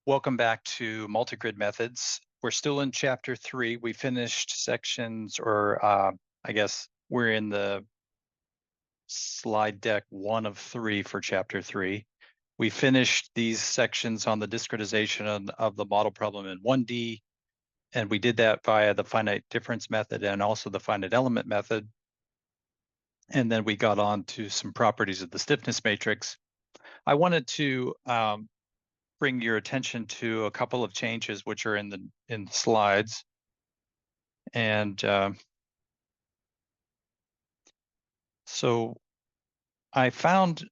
Welcome back to Multigrid Methods. We're still in chapter 3. We finished sections, or I guess we're in the slide deck 1 of 3 for chapter 3. We finished these sections on the discretization of the model problem in 1D, and we did that via the finite difference method and also the finite element method. And then we got on to some properties of the stiffness matrix. I wanted to bring your attention to a couple of changes which are in the slides. And so I found,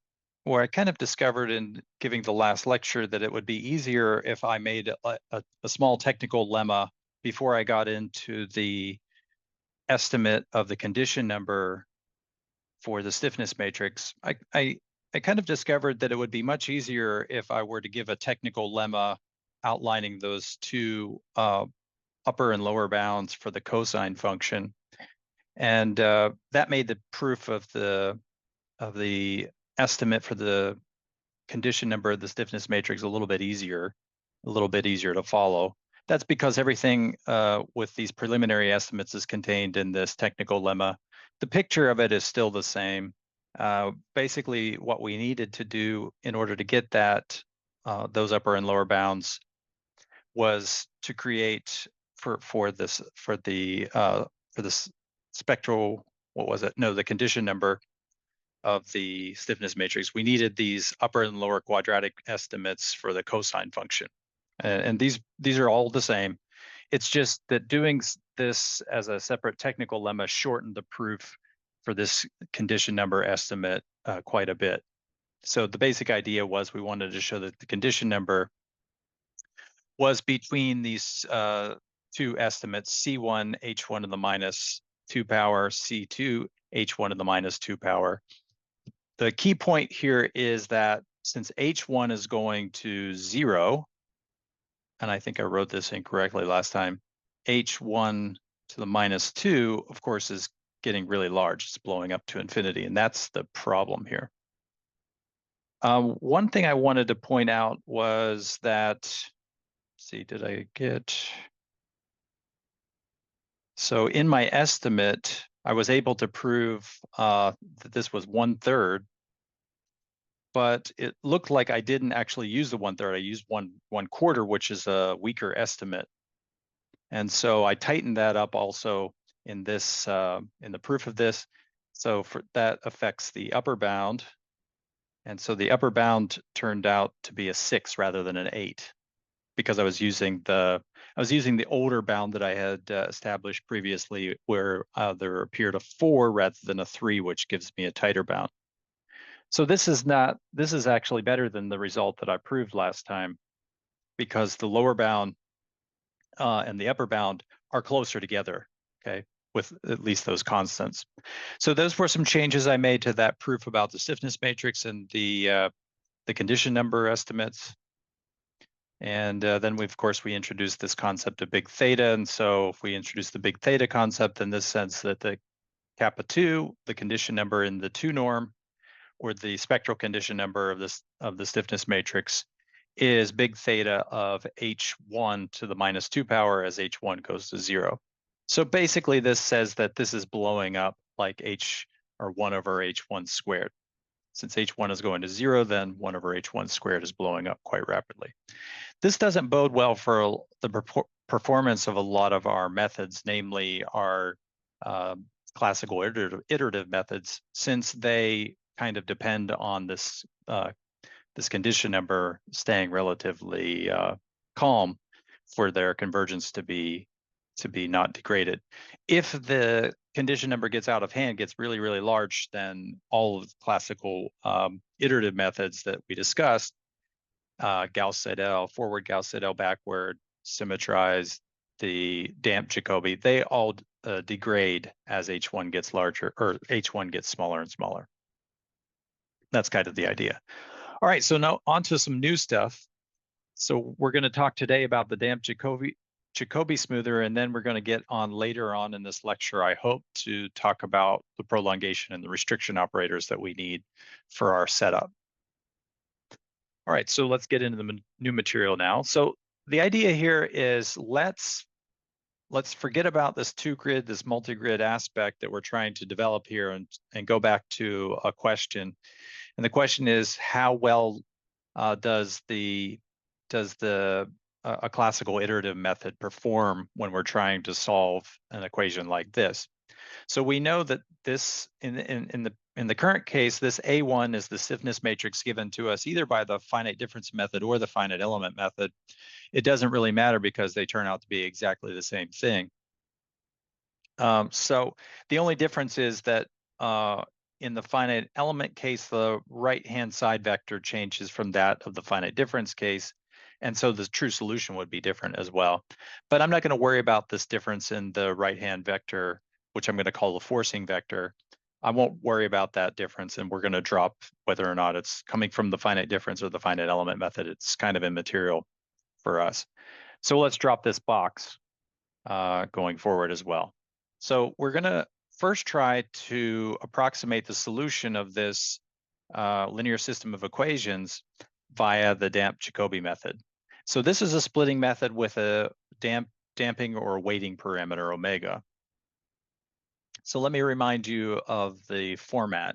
or I kind of discovered in giving the last lecture, that it would be easier if I made a small technical lemma before I got into the estimate of the condition number for the stiffness matrix. I kind of discovered that it would be much easier if I were to give a technical lemma outlining those two upper and lower bounds for the cosine function. And that made the proof of the estimate for the condition number of the stiffness matrix a little bit easier to follow. That's because everything with these preliminary estimates is contained in this technical lemma. The picture of it is still the same. Basically, what we needed to do in order to get that those upper and lower bounds was to create for this spectral, what was it? No, the condition number of the stiffness matrix. We needed these upper and lower quadratic estimates for the cosine function, and these are all the same. It's just that doing this as a separate technical lemma shortened the proof for this condition number estimate quite a bit. So the basic idea was we wanted to show that the condition number was between these two estimates, C1 H1 to the minus 2 power, C2 H1 to the minus 2 power. The key point here is that since H1 is going to 0, and I think I wrote this incorrectly last time, H1 to the minus 2, of course, is getting really large. It's blowing up to infinity, and that's the problem here. One thing I wanted to point out was that, let's see, did I get... So in my estimate, I was able to prove that this was 1/3, but it looked like I didn't actually use the 1/3. I used 1/4, which is a weaker estimate. And so I tightened that up also in this in the proof of this. So for that affects the upper bound. And so the upper bound turned out to be a 6 rather than an 8, because I was using the older bound that I had established previously, where there appeared a 4 rather than a 3, which gives me a tighter bound. So this is actually better than the result that I proved last time, because the lower bound and the upper bound are closer together, okay, with at least those constants. So those were some changes I made to that proof about the stiffness matrix and the condition number estimates. And then of course we introduced this concept of big theta. And so if we introduce the big theta concept in this sense, that the kappa 2, the condition number in the 2 norm, or the spectral condition number of the stiffness matrix, is big theta of H1 to the minus 2 power as H1 goes to 0. So basically this says that this is blowing up like H, or 1 over H1 squared. Since H1 is going to 0, then 1 over H1 squared is blowing up quite rapidly. This doesn't bode well for the performance of a lot of our methods, namely our classical iterative methods, since they kind of depend on this this condition number staying relatively calm for their convergence to be not degraded. If the condition number gets out of hand, gets really, really large, then all of the classical iterative methods that we discussed, Gauss-Seidel, forward Gauss-Seidel, backward, symmetrized, the damped Jacobi, they all degrade as H1 gets larger, or H1 gets smaller and smaller. That's kind of the idea. All right, so now on to some new stuff. So we're going to talk today about the damped Jacobi smoother, and then we're going to get on later on in this lecture, I hope, to talk about the prolongation and the restriction operators that we need for our setup. All right, so let's get into the new material now. So the idea here is let's forget about this two-grid, this multi-grid aspect that we're trying to develop here and go back to a question. And the question is, how well does a classical iterative method perform when we're trying to solve an equation like this? So we know that this in the current case, this A1 is the stiffness matrix given to us either by the finite difference method or the finite element method. It doesn't really matter because they turn out to be exactly the same thing. So the only difference is that in the finite element case, the right-hand side vector changes from that of the finite difference case. And so the true solution would be different as well. But I'm not going to worry about this difference in the right-hand vector, which I'm going to call the forcing vector. I won't worry about that difference, and we're going to drop whether or not it's coming from the finite difference or the finite element method. It's kind of immaterial for us. So let's drop this box going forward as well. So we're going to first try to approximate the solution of this linear system of equations via the damp-Jacobi method. So this is a splitting method with a damping or weighting parameter omega. So let me remind you of the format.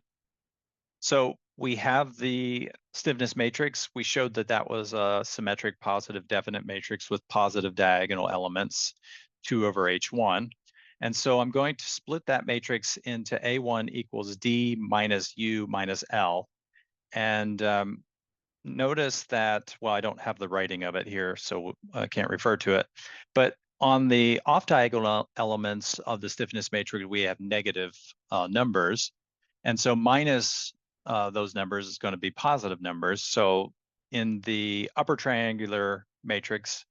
So we have the stiffness matrix. We showed that that was a symmetric positive definite matrix with positive diagonal elements, 2 over H1. And so I'm going to split that matrix into A1 equals D minus U minus L. And notice that, well, I don't have the writing of it here, so I can't refer to it. But on the off-diagonal elements of the stiffness matrix, we have negative numbers. And so minus those numbers is going to be positive numbers. So in the upper triangular matrix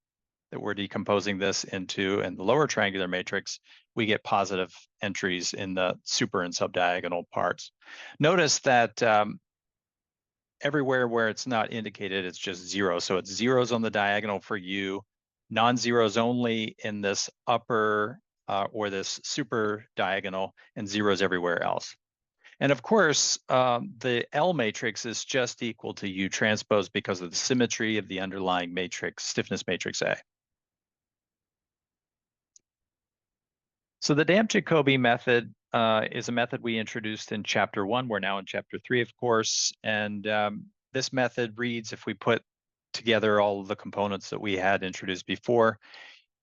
that we're decomposing this into and the lower triangular matrix, we get positive entries in the super and subdiagonal parts. Notice that everywhere where it's not indicated, it's just 0. So it's zeros on the diagonal for U, non-zeros only in this upper or this super diagonal, and zeros everywhere else. And of course, the L matrix is just equal to U transpose because of the symmetry of the underlying matrix, stiffness matrix A. So the damp-Jacobi method is a method we introduced in chapter 1. We're now in chapter 3, of course. And this method reads, if we put together all of the components that we had introduced before.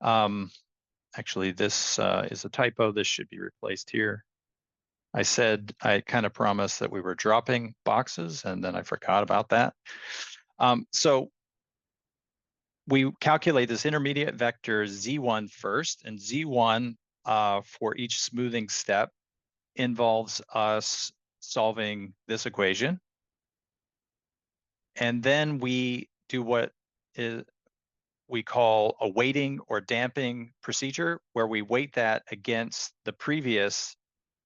Actually, this is a typo. This should be replaced here. I said I kind of promised that we were dropping boxes, and then I forgot about that. So we calculate this intermediate vector Z1 first, and Z1 for each smoothing step involves us solving this equation. And then we do what we call a weighting or damping procedure, where we weight that against the previous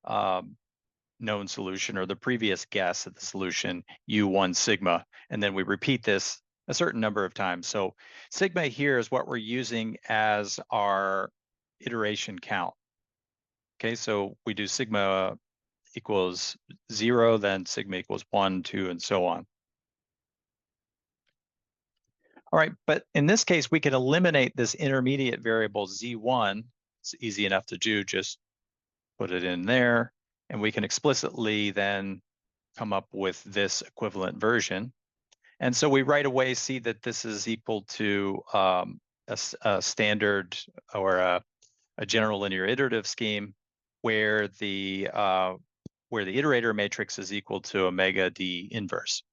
known solution or the previous guess at the solution, U1 sigma. And then we repeat this a certain number of times. So sigma here is what we're using as our iteration count. Okay, so we do sigma equals 0, then sigma equals 1, 2, and so on. All right, but in this case, we can eliminate this intermediate variable Z1. It's easy enough to do, just put it in there, and we can explicitly then come up with this equivalent version. And so we right away see that this is equal to a standard or a general linear iterative scheme where the iterator matrix is equal to omega D inverse.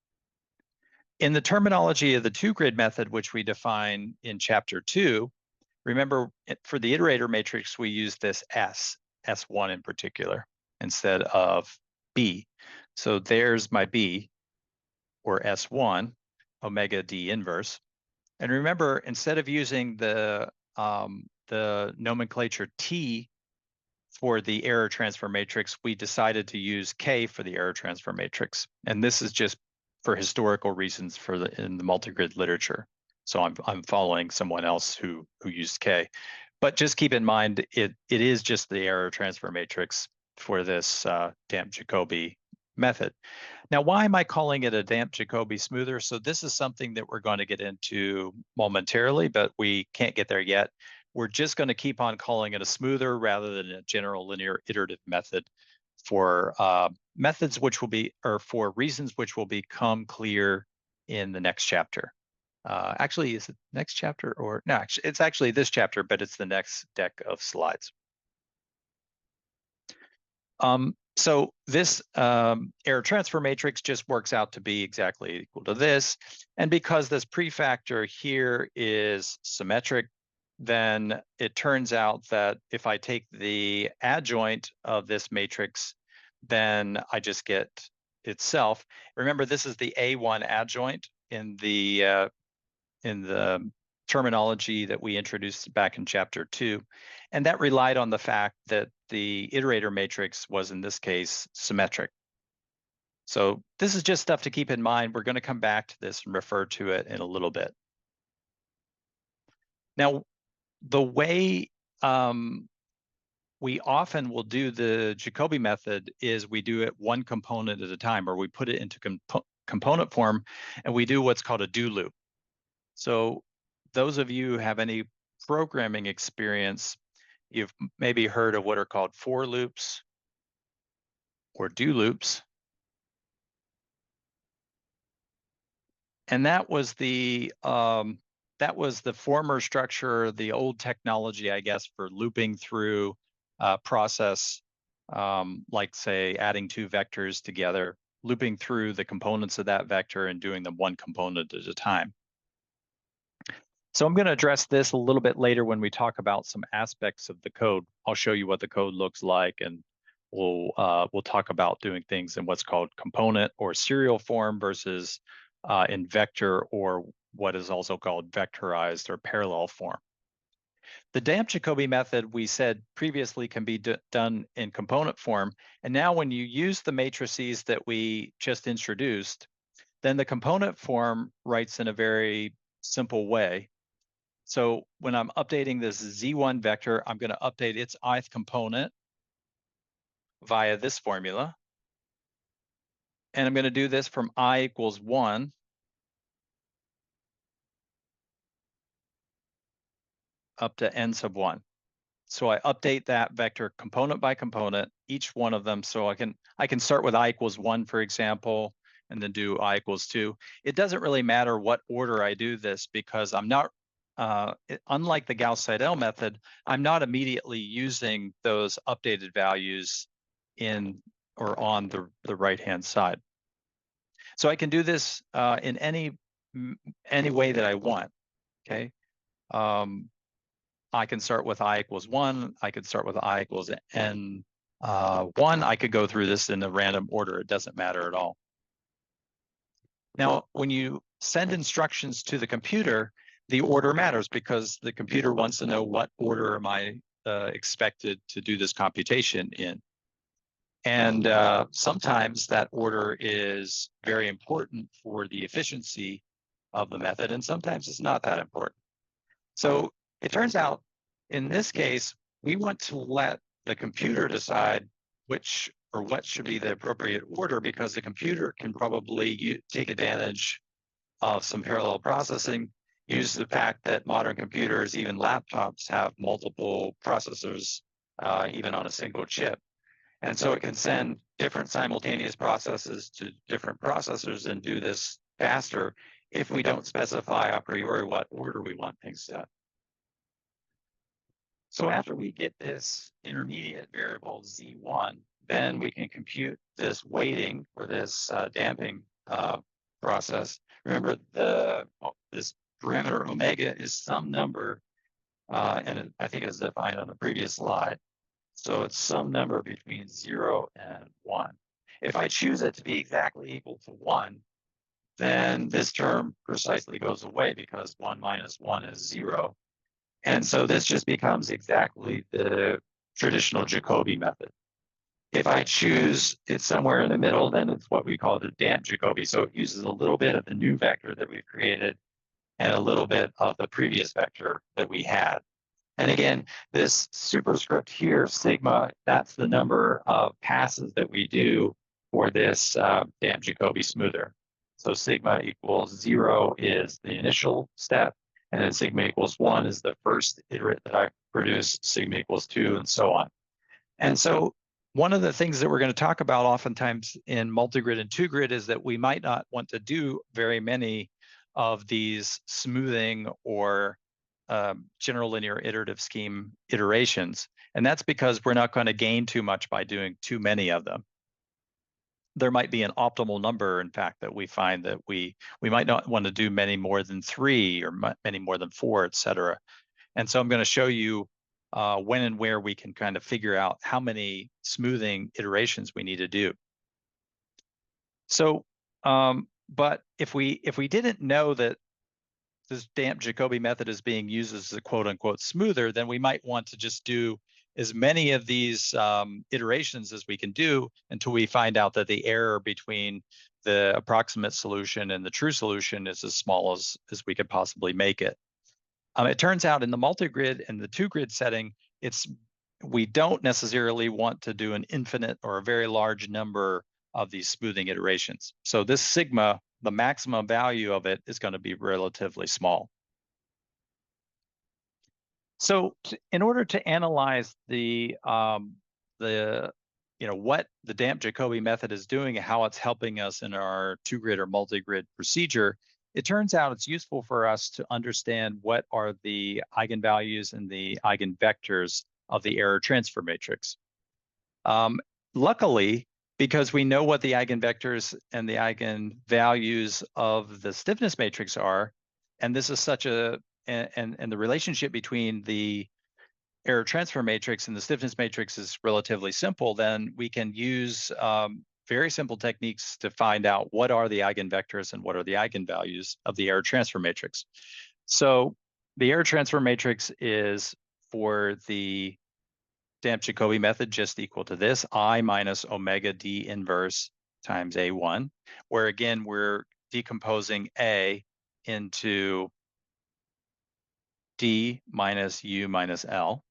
In the terminology of the two-grid method, which we define in chapter 2, remember for the iterator matrix, we use this S1 in particular, instead of B. So there's my B, or S1, omega D inverse. And remember, instead of using the nomenclature T for the error transfer matrix, we decided to use K for the error transfer matrix. And this is just for historical reasons in the multigrid literature. So I'm following someone else who used K. But just keep in mind, it is just the error transfer matrix for this damp-Jacobi method. Now, why am I calling it a damp Jacobi smoother? So this is something that we're going to get into momentarily, but we can't get there yet. We're just going to keep on calling it a smoother rather than a general linear iterative method for methods which will be, or for reasons which will become clear in the next chapter. Actually, is it next chapter or no? It's actually this chapter, but it's the next deck of slides. So this error transfer matrix just works out to be exactly equal to this. And because this prefactor here is symmetric, then it turns out that if I take the adjoint of this matrix, then I just get itself. Remember, this is the A1 adjoint in the terminology that we introduced back in chapter 2. And that relied on the fact that the iterator matrix was, in this case, symmetric. So this is just stuff to keep in mind. We're going to come back to this and refer to it in a little bit. Now, the way we often will do the Jacobi method is we do it one component at a time, or we put it into component form, and we do what's called a do loop. So those of you who have any programming experience, you've maybe heard of what are called for loops or do loops. And that was the former structure, the old technology, I guess, for looping through a process, like say adding two vectors together, looping through the components of that vector and doing them one component at a time. So I'm going to address this a little bit later when we talk about some aspects of the code. I'll show you what the code looks like, and we'll talk about doing things in what's called component or serial form versus in vector, or what is also called vectorized or parallel form. The damp Jacobi method, we said previously, can be done in component form. And now when you use the matrices that we just introduced, then the component form writes in a very simple way. So when I'm updating this Z1 vector, I'm going to update its ith component via this formula. And I'm going to do this from I equals 1 up to n sub 1. So I update that vector component by component, each one of them. So I can start with I equals 1, for example, and then do I equals 2. It doesn't really matter what order I do this, because I'm not, unlike the Gauss-Seidel method, I'm not immediately using those updated values in or on the right-hand side. So I can do this in any way that I want, okay? I can start with I equals 1. I could start with I equals n 1. I could go through this in a random order. It doesn't matter at all. Now, when you send instructions to the computer, the order matters, because the computer wants to know what order am I expected to do this computation in. And sometimes that order is very important for the efficiency of the method, and sometimes it's not that important. So it turns out, in this case, we want to let the computer decide which or what should be the appropriate order, because the computer can probably take advantage of some parallel processing, use the fact that modern computers, even laptops, have multiple processors, even on a single chip. And so it can send different simultaneous processes to different processors and do this faster if we don't specify a priori what order we want things set. So after we get this intermediate variable Z1, then we can compute this weighting for this damping process. Remember, this parameter omega is some number, and I think it's defined on the previous slide. So it's some number between 0 and 1. If I choose it to be exactly equal to 1, then this term precisely goes away, because 1 minus 1 is 0. And so this just becomes exactly the traditional Jacobi method. If I choose it somewhere in the middle, then it's what we call the damp Jacobi. So it uses a little bit of the new vector that we've created and a little bit of the previous vector that we had. And again, this superscript here, sigma, that's the number of passes that we do for this damp Jacobi smoother. So sigma equals 0 is the initial step, and then sigma equals 1 is the first iterate that I produce, sigma equals 2, and so on. And so one of the things that we're going to talk about oftentimes in multigrid and 2-grid is that we might not want to do very many of these smoothing or general linear iterative scheme iterations. And that's because we're not going to gain too much by doing too many of them. There might be an optimal number, in fact, that we find that we might not want to do many more than 3 or many more than 4, et cetera. And so I'm going to show you when and where we can kind of figure out how many smoothing iterations we need to do. So, but if we didn't know that this damp Jacobi method is being used as a quote unquote smoother, then we might want to just do as many of these iterations as we can do until we find out that the error between the approximate solution and the true solution is as small as we could possibly make it. It turns out in the multigrid and the 2-grid setting, we don't necessarily want to do an infinite or a very large number of these smoothing iterations. So this sigma, the maximum value of it, is going to be relatively small. So in order to analyze what the damp Jacobi method is doing and how it's helping us in our 2-grid or multigrid procedure, it turns out it's useful for us to understand what are the eigenvalues and the eigenvectors of the error transfer matrix. Luckily, because we know what the eigenvectors and the eigenvalues of the stiffness matrix are, and this is and the relationship between the error transfer matrix and the stiffness matrix is relatively simple, then we can use very simple techniques to find out what are the eigenvectors and what are the eigenvalues of the error transfer matrix. So the error transfer matrix is for the damp Jacobi method just equal to this, I minus omega d inverse times A1, where again, we're decomposing A into D minus U minus L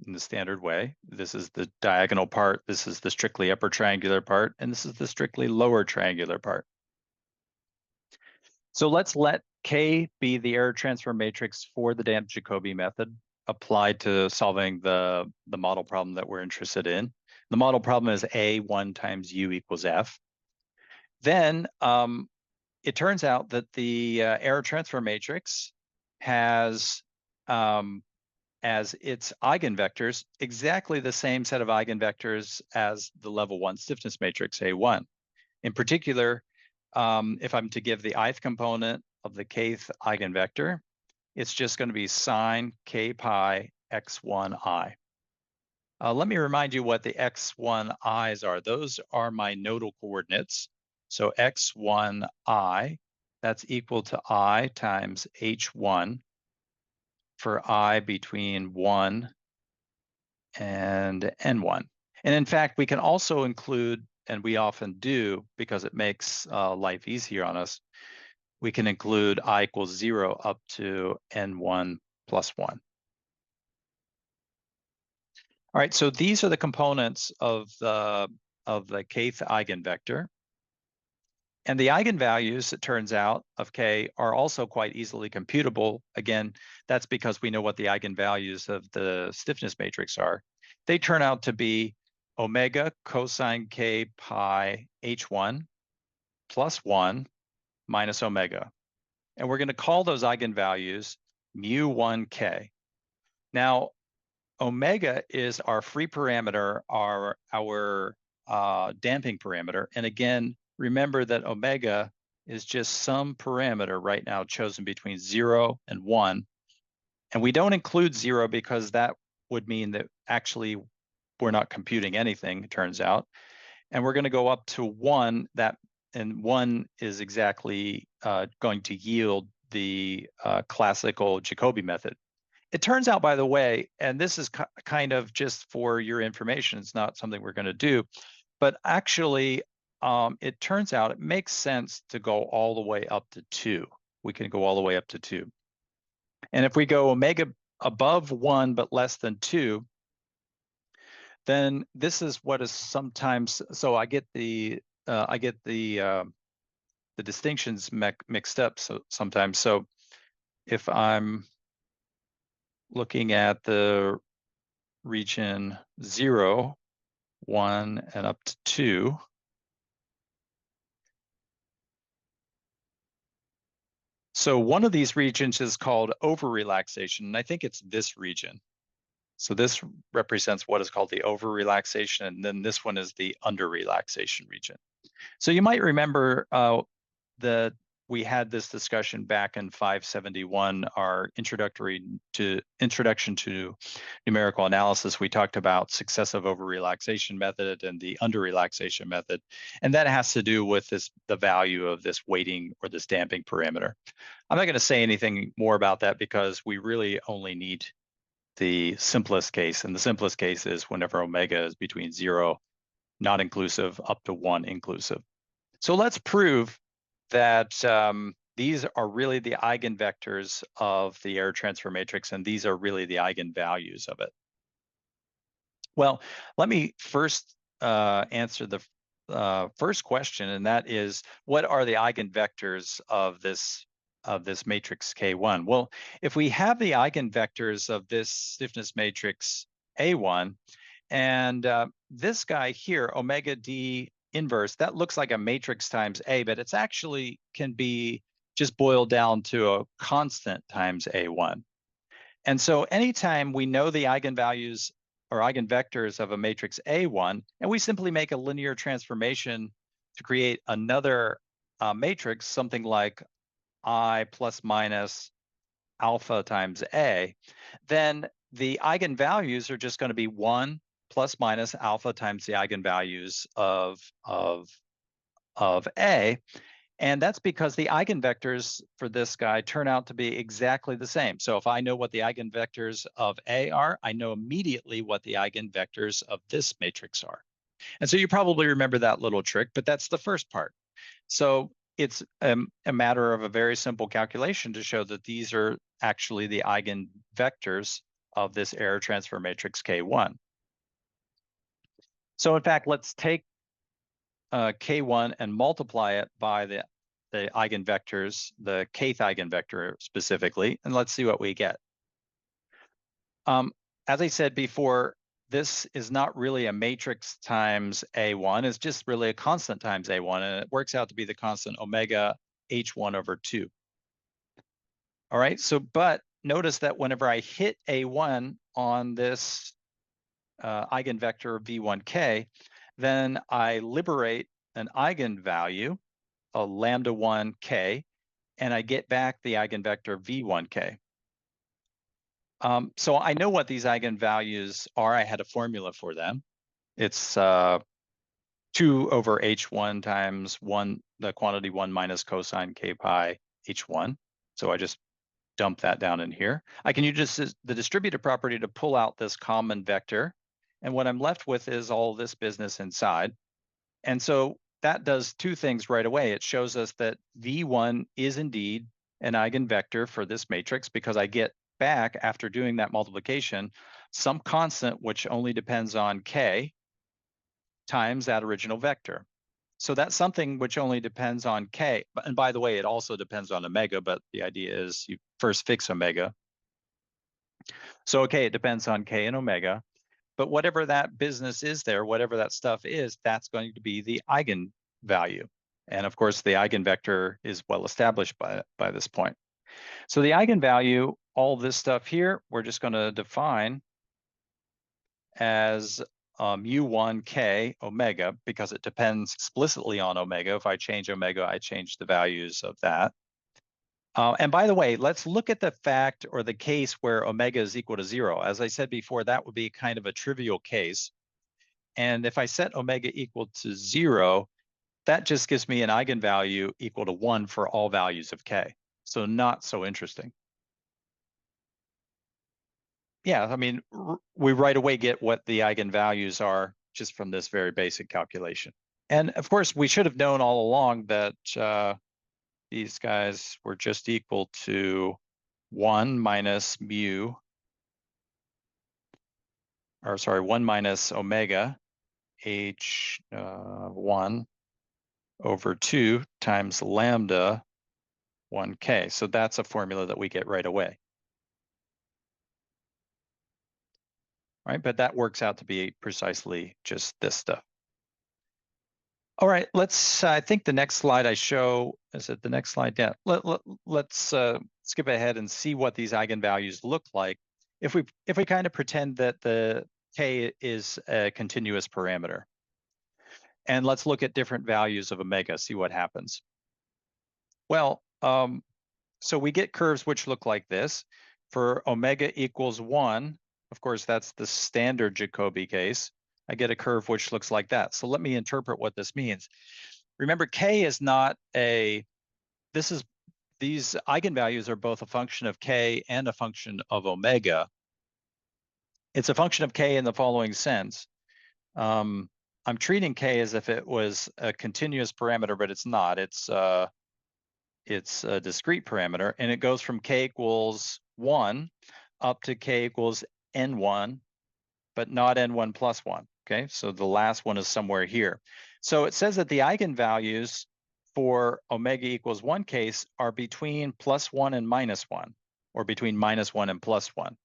in the standard way. This is the diagonal part, this is the strictly upper triangular part, and this is the strictly lower triangular part. So let's let K be the error transfer matrix for the damp Jacobi method applied to solving the model problem that we're interested in. The model problem is A1 times U equals F. Then it turns out that the error transfer matrix has as its eigenvectors exactly the same set of eigenvectors as the level 1 stiffness matrix A1. In particular, if I'm to give the ith component of the kth eigenvector, it's just going to be sine k pi x1i. Let me remind you what the x1i's are. Those are my nodal coordinates. So x1i, that's equal to I times h1 for I between 1 and n1. And in fact, we can also include, and we often do because it makes life easier on us, we can include I equals 0 up to n1 plus 1. All right, so these are the components of the kth eigenvector. And the eigenvalues, it turns out, of K are also quite easily computable. Again, that's because we know what the eigenvalues of the stiffness matrix are. They turn out to be omega cosine K pi H1 plus 1 minus omega. And we're going to call those eigenvalues mu1K. Now, omega is our free parameter, our damping parameter. And again, remember that omega is just some parameter right now chosen between 0 and 1. And we don't include 0 because that would mean that actually we're not computing anything, it turns out. And we're going to go up to 1, and 1 is exactly going to yield the classical Jacobi method. It turns out, by the way, and this is kind of just for your information, it's not something we're going to do, but actually, it turns out it makes sense to go all the way up to 2. We can go all the way up to 2. And if we go omega above 1 but less than 2, then this is what is sometimes, so I get the the distinctions mixed up sometimes. So if I'm looking at the region 0, 1, and up to 2, so one of these regions is called over-relaxation, and I think it's this region. So this represents what is called the over-relaxation, and then this one is the under-relaxation region. So you might remember that we had this discussion back in 571, our introduction to numerical analysis. We talked about successive over-relaxation method and the under-relaxation method, and that has to do with the value of this weighting or this damping parameter. I'm not going to say anything more about that because we really only need the simplest case, and the simplest case is whenever omega is between 0, not inclusive, up to 1 inclusive. So let's prove that these are really the eigenvectors of the error transfer matrix, and these are really the eigenvalues of it. Well, let me first answer the first question, and that is, what are the eigenvectors of this matrix K1? Well, if we have the eigenvectors of this stiffness matrix A1, and this guy here, omega D inverse, that looks like a matrix times A, but it's actually can be just boiled down to a constant times A1. And so anytime we know the eigenvalues or eigenvectors of a matrix A1, and we simply make a linear transformation to create another matrix, something like I plus minus alpha times A, then the eigenvalues are just going to be 1 plus minus alpha times the eigenvalues of A. And that's because the eigenvectors for this guy turn out to be exactly the same. So if I know what the eigenvectors of A are, I know immediately what the eigenvectors of this matrix are. And so you probably remember that little trick, but that's the first part. So it's a matter of a very simple calculation to show that these are actually the eigenvectors of this error transfer matrix K1. So in fact, let's take K1 and multiply it by the eigenvectors, the kth eigenvector specifically, and let's see what we get. As I said before, this is not really a matrix times A1, it's just really a constant times A1, and it works out to be the constant omega H1 over 2. All right, so but notice that whenever I hit A1 on this eigenvector V1k, then I liberate an eigenvalue, a lambda 1k, and I get back the eigenvector V1k. So I know what these eigenvalues are. I had a formula for them. It's 2 over h1 times 1, the quantity 1 minus cosine k pi h1. So I just dump that down in here. I can use the distributive property to pull out this common vector. And what I'm left with is all this business inside. And so that does two things right away. It shows us that V1 is indeed an eigenvector for this matrix because I get back, after doing that multiplication, some constant which only depends on k times that original vector. So that's something which only depends on k. And by the way, it also depends on omega, but the idea is you first fix omega. So okay, it depends on k and omega. But whatever that business is there, whatever that stuff is, that's going to be the eigenvalue. And of course, the eigenvector is well established by this point. So the eigenvalue, all this stuff here, we're just going to define as mu1k omega, because it depends explicitly on omega. If I change omega, I change the values of that. And by the way, let's look at the fact or the case where omega is equal to 0. As I said before, that would be kind of a trivial case. And if I set omega equal to 0, that just gives me an eigenvalue equal to 1 for all values of k. So not so interesting. Yeah, I mean, we right away get what the eigenvalues are just from this very basic calculation. And of course, we should have known all along that these guys were just equal to 1 minus mu, or sorry, 1 minus omega h1 over 2 times lambda 1k. So that's a formula that we get right away. Right, but that works out to be precisely just this stuff. All right, I think the next slide I show, is it the next slide? Yeah, let's skip ahead and see what these eigenvalues look like if we kind of pretend that the k is a continuous parameter. And let's look at different values of omega, see what happens. Well, so we get curves which look like this. For omega equals 1, of course, that's the standard Jacobi case. I get a curve which looks like that. So let me interpret what this means. Remember, k is not these eigenvalues are both a function of k and a function of omega. It's a function of k in the following sense. I'm treating k as if it was a continuous parameter, but it's not. It's a discrete parameter, and it goes from k equals 1 up to k equals n1, but not n1 plus 1. Okay, so the last one is somewhere here. So it says that the eigenvalues for omega equals 1 case are between +1 and -1, or between -1 and +1.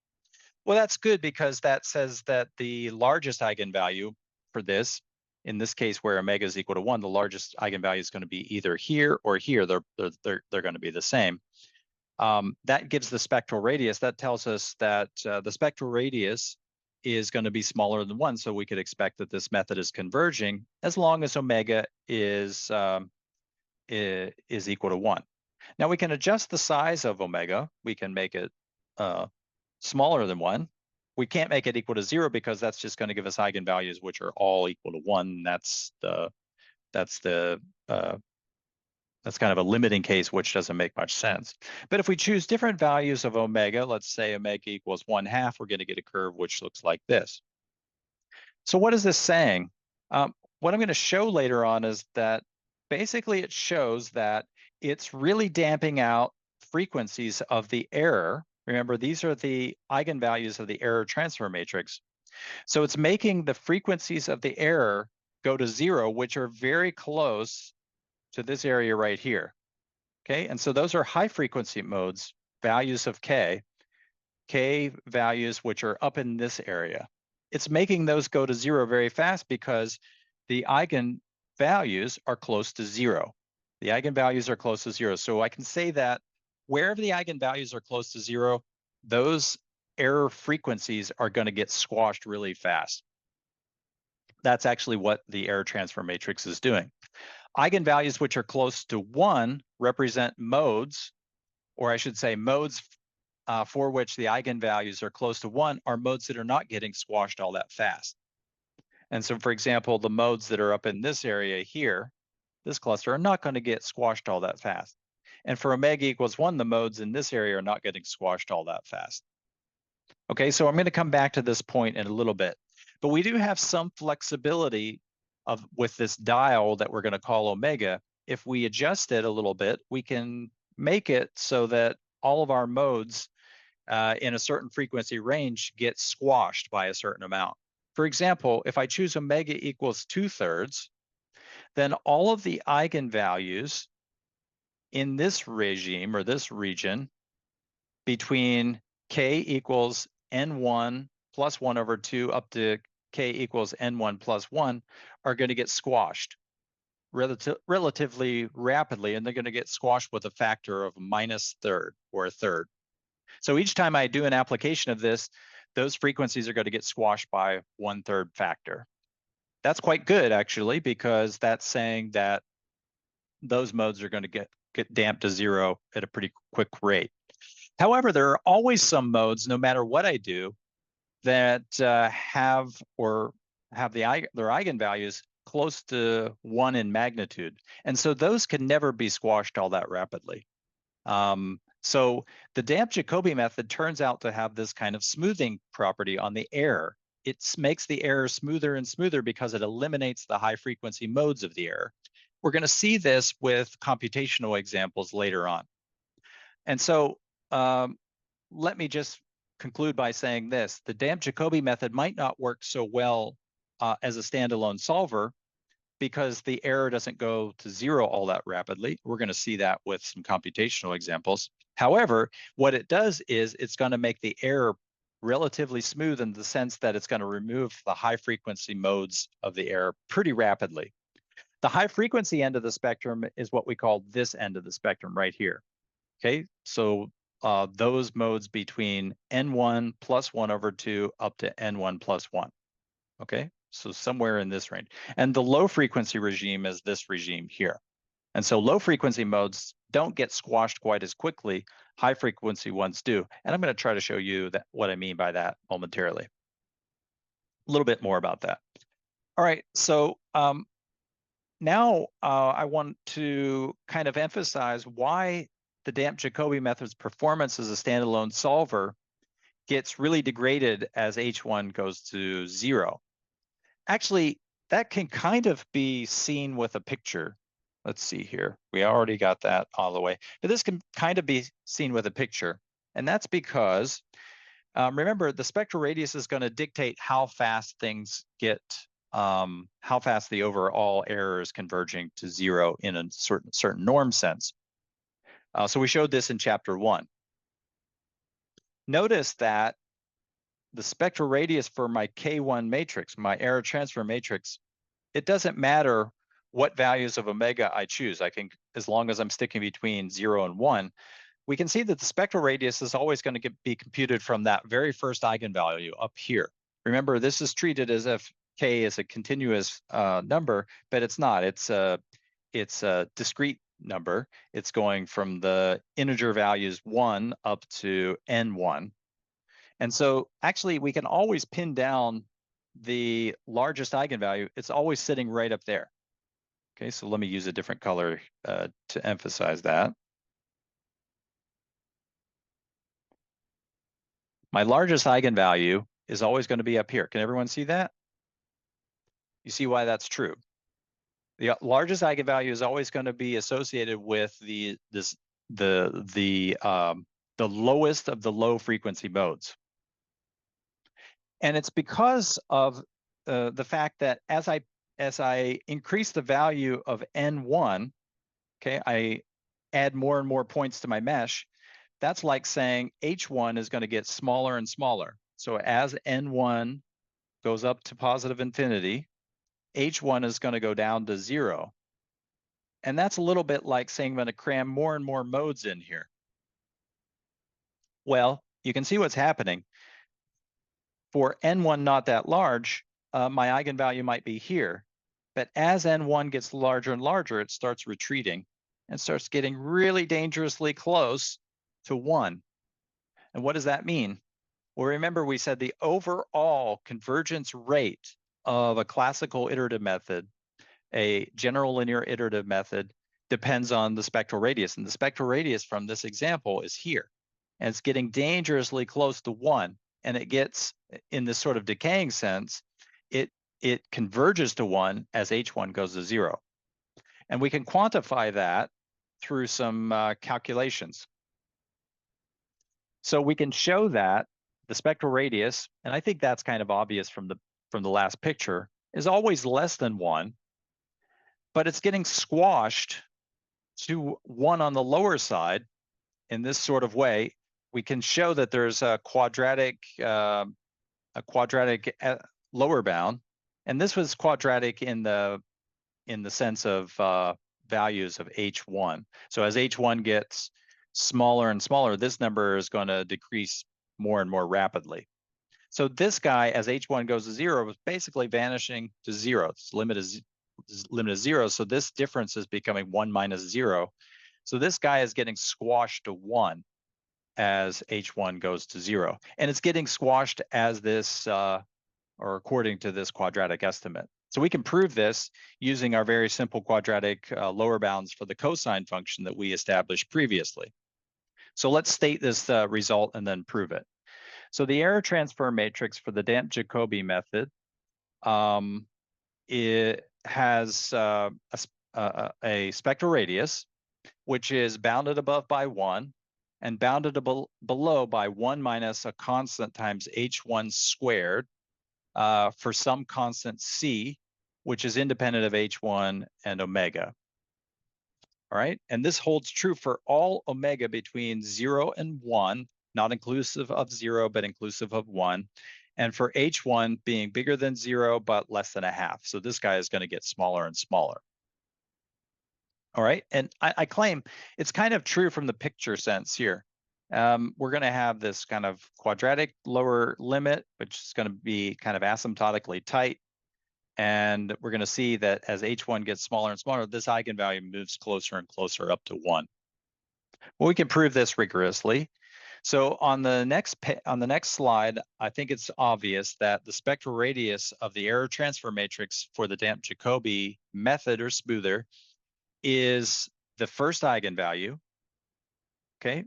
Well, that's good because that says that the largest eigenvalue for this, in this case where omega is equal to 1, the largest eigenvalue is going to be either here or here. They're going to be the same. That gives the spectral radius. That tells us that the spectral radius is going to be smaller than 1, so we could expect that this method is converging as long as omega is equal to 1. Now we can adjust the size of omega. We can make it smaller than 1. We can't make it equal to 0 because that's just going to give us eigenvalues which are all equal to 1. That's kind of a limiting case, which doesn't make much sense. But if we choose different values of omega, let's say omega equals 1/2, we're going to get a curve which looks like this. So what is this saying? What I'm going to show later on is that basically it shows that it's really damping out frequencies of the error. Remember, these are the eigenvalues of the error transfer matrix. So it's making the frequencies of the error go to 0, which are very close to this area right here. Okay, and so those are high frequency modes, values of k values which are up in this area. It's making those go to 0 very fast because the eigenvalues are close to 0. The eigenvalues are close to 0. So I can say that wherever the eigenvalues are close to 0, those error frequencies are going to get squashed really fast. That's actually what the error transfer matrix is doing. Eigenvalues which are close to 1 represent modes, or I should say modes for which the eigenvalues are close to 1 are modes that are not getting squashed all that fast. And so, for example, the modes that are up in this area here, this cluster, are not going to get squashed all that fast. And for omega equals 1, the modes in this area are not getting squashed all that fast. Okay, so I'm going to come back to this point in a little bit. But we do have some flexibility with this dial that we're going to call omega. If we adjust it a little bit, we can make it so that all of our modes in a certain frequency range get squashed by a certain amount. For example, if I choose omega equals 2/3, then all of the eigenvalues in this regime or this region between k equals n1 plus 1 over 2 up to k equals n1 plus 1 are going to get squashed relatively rapidly, and they're going to get squashed with a factor of -1/3 or 1/3. So each time I do an application of this, those frequencies are going to get squashed by 1/3 factor. That's quite good, actually, because that's saying that those modes are going to get damped to 0 at a pretty quick rate. However, there are always some modes, no matter what I do, that have their eigenvalues close to 1 in magnitude. And so those can never be squashed all that rapidly. So the damped Jacobi method turns out to have this kind of smoothing property on the error. It makes the error smoother and smoother because it eliminates the high frequency modes of the error. We're going to see this with computational examples later on. And so let me just conclude by saying this. The damped Jacobi method might not work so well as a standalone solver, because the error doesn't go to zero all that rapidly. We're going to see that with some computational examples. However, what it does is it's going to make the error relatively smooth in the sense that it's going to remove the high frequency modes of the error pretty rapidly. The high frequency end of the spectrum is what we call this end of the spectrum right here. Okay, so those modes between n1 plus 1 over 2 up to n1 plus 1. Okay, so somewhere in this range. And the low frequency regime is this regime here. And so low frequency modes don't get squashed quite as quickly. High frequency ones do. And I'm going to try to show you that, what I mean by that momentarily. A little bit more about that. All right, so now I want to kind of emphasize why the damped Jacobi method's performance as a standalone solver gets really degraded as H1 goes to 0. Actually, that can kind of be seen with a picture. Let's see here. We already got that all the way. But this can kind of be seen with a picture. And that's because, remember, the spectral radius is going to dictate how fast things get, how fast the overall error is converging to 0 in a certain norm sense. So we showed this in chapter 1. Notice that the spectral radius for my K1 matrix, my error transfer matrix, it doesn't matter what values of omega I choose. I can, as long as I'm sticking between 0 and 1, we can see that the spectral radius is always going to be computed from that very first eigenvalue up here. Remember, this is treated as if K is a continuous number, but it's not. It's a discrete number. It's going from the integer values 1 up to n1. And so actually we can always pin down the largest eigenvalue. It's always sitting right up there. Okay, so let me use a different color to emphasize that. My largest eigenvalue is always going to be up here. Can everyone see that? You see why that's true. The largest eigenvalue is always going to be associated with the lowest of the low frequency modes. And it's because of the fact that as I increase the value of n1, okay, I add more and more points to my mesh. That's like saying h1 is going to get smaller and smaller. So as n1 goes up to positive infinity, h1 is going to go down to 0. And that's a little bit like saying I'm going to cram more and more modes in here. Well, you can see what's happening. For n1 not that large, my eigenvalue might be here. But as n1 gets larger and larger, it starts retreating and starts getting really dangerously close to 1. And what does that mean? Well, remember we said the overall convergence rate of a classical iterative method, a general linear iterative method, depends on the spectral radius. And the spectral radius from this example is here. And it's getting dangerously close to 1. And it gets, in this sort of decaying sense, it converges to 1 as h1 goes to 0. And we can quantify that through some calculations. So we can show that the spectral radius, and I think that's kind of obvious from the last picture, is always less than 1, but it's getting squashed to 1 on the lower side in this sort of way. We can show that there's a quadratic lower bound, and this was quadratic in the sense of values of h1. So as h1 gets smaller and smaller, this number is going to decrease more and more rapidly. So this guy, as h1 goes to 0, was basically vanishing to 0. Its limit is 0. So this difference is becoming 1 minus 0. So this guy is getting squashed to 1 as h1 goes to 0. And it's getting squashed as this, or according to this quadratic estimate. So we can prove this using our very simple quadratic lower bounds for the cosine function that we established previously. So let's state this result and then prove it. So the error transfer matrix for the damped Jacobi method, it has a spectral radius, which is bounded above by 1 and bounded below by 1 minus a constant times h1 squared for some constant c, which is independent of H1 and omega. All right, and this holds true for all omega between 0 and 1, not inclusive of 0, but inclusive of 1. And for H1 being bigger than 0, but less than a half. So this guy is going to get smaller and smaller. All right, and I claim it's kind of true from the picture sense here. We're going to have this kind of quadratic lower limit, which is going to be kind of asymptotically tight. And we're going to see that as H1 gets smaller and smaller, this eigenvalue moves closer and closer up to 1. Well, we can prove this rigorously. So on the next slide, I think it's obvious that the spectral radius of the error transfer matrix for the Damp-Jacobi method or smoother is the first eigenvalue, okay?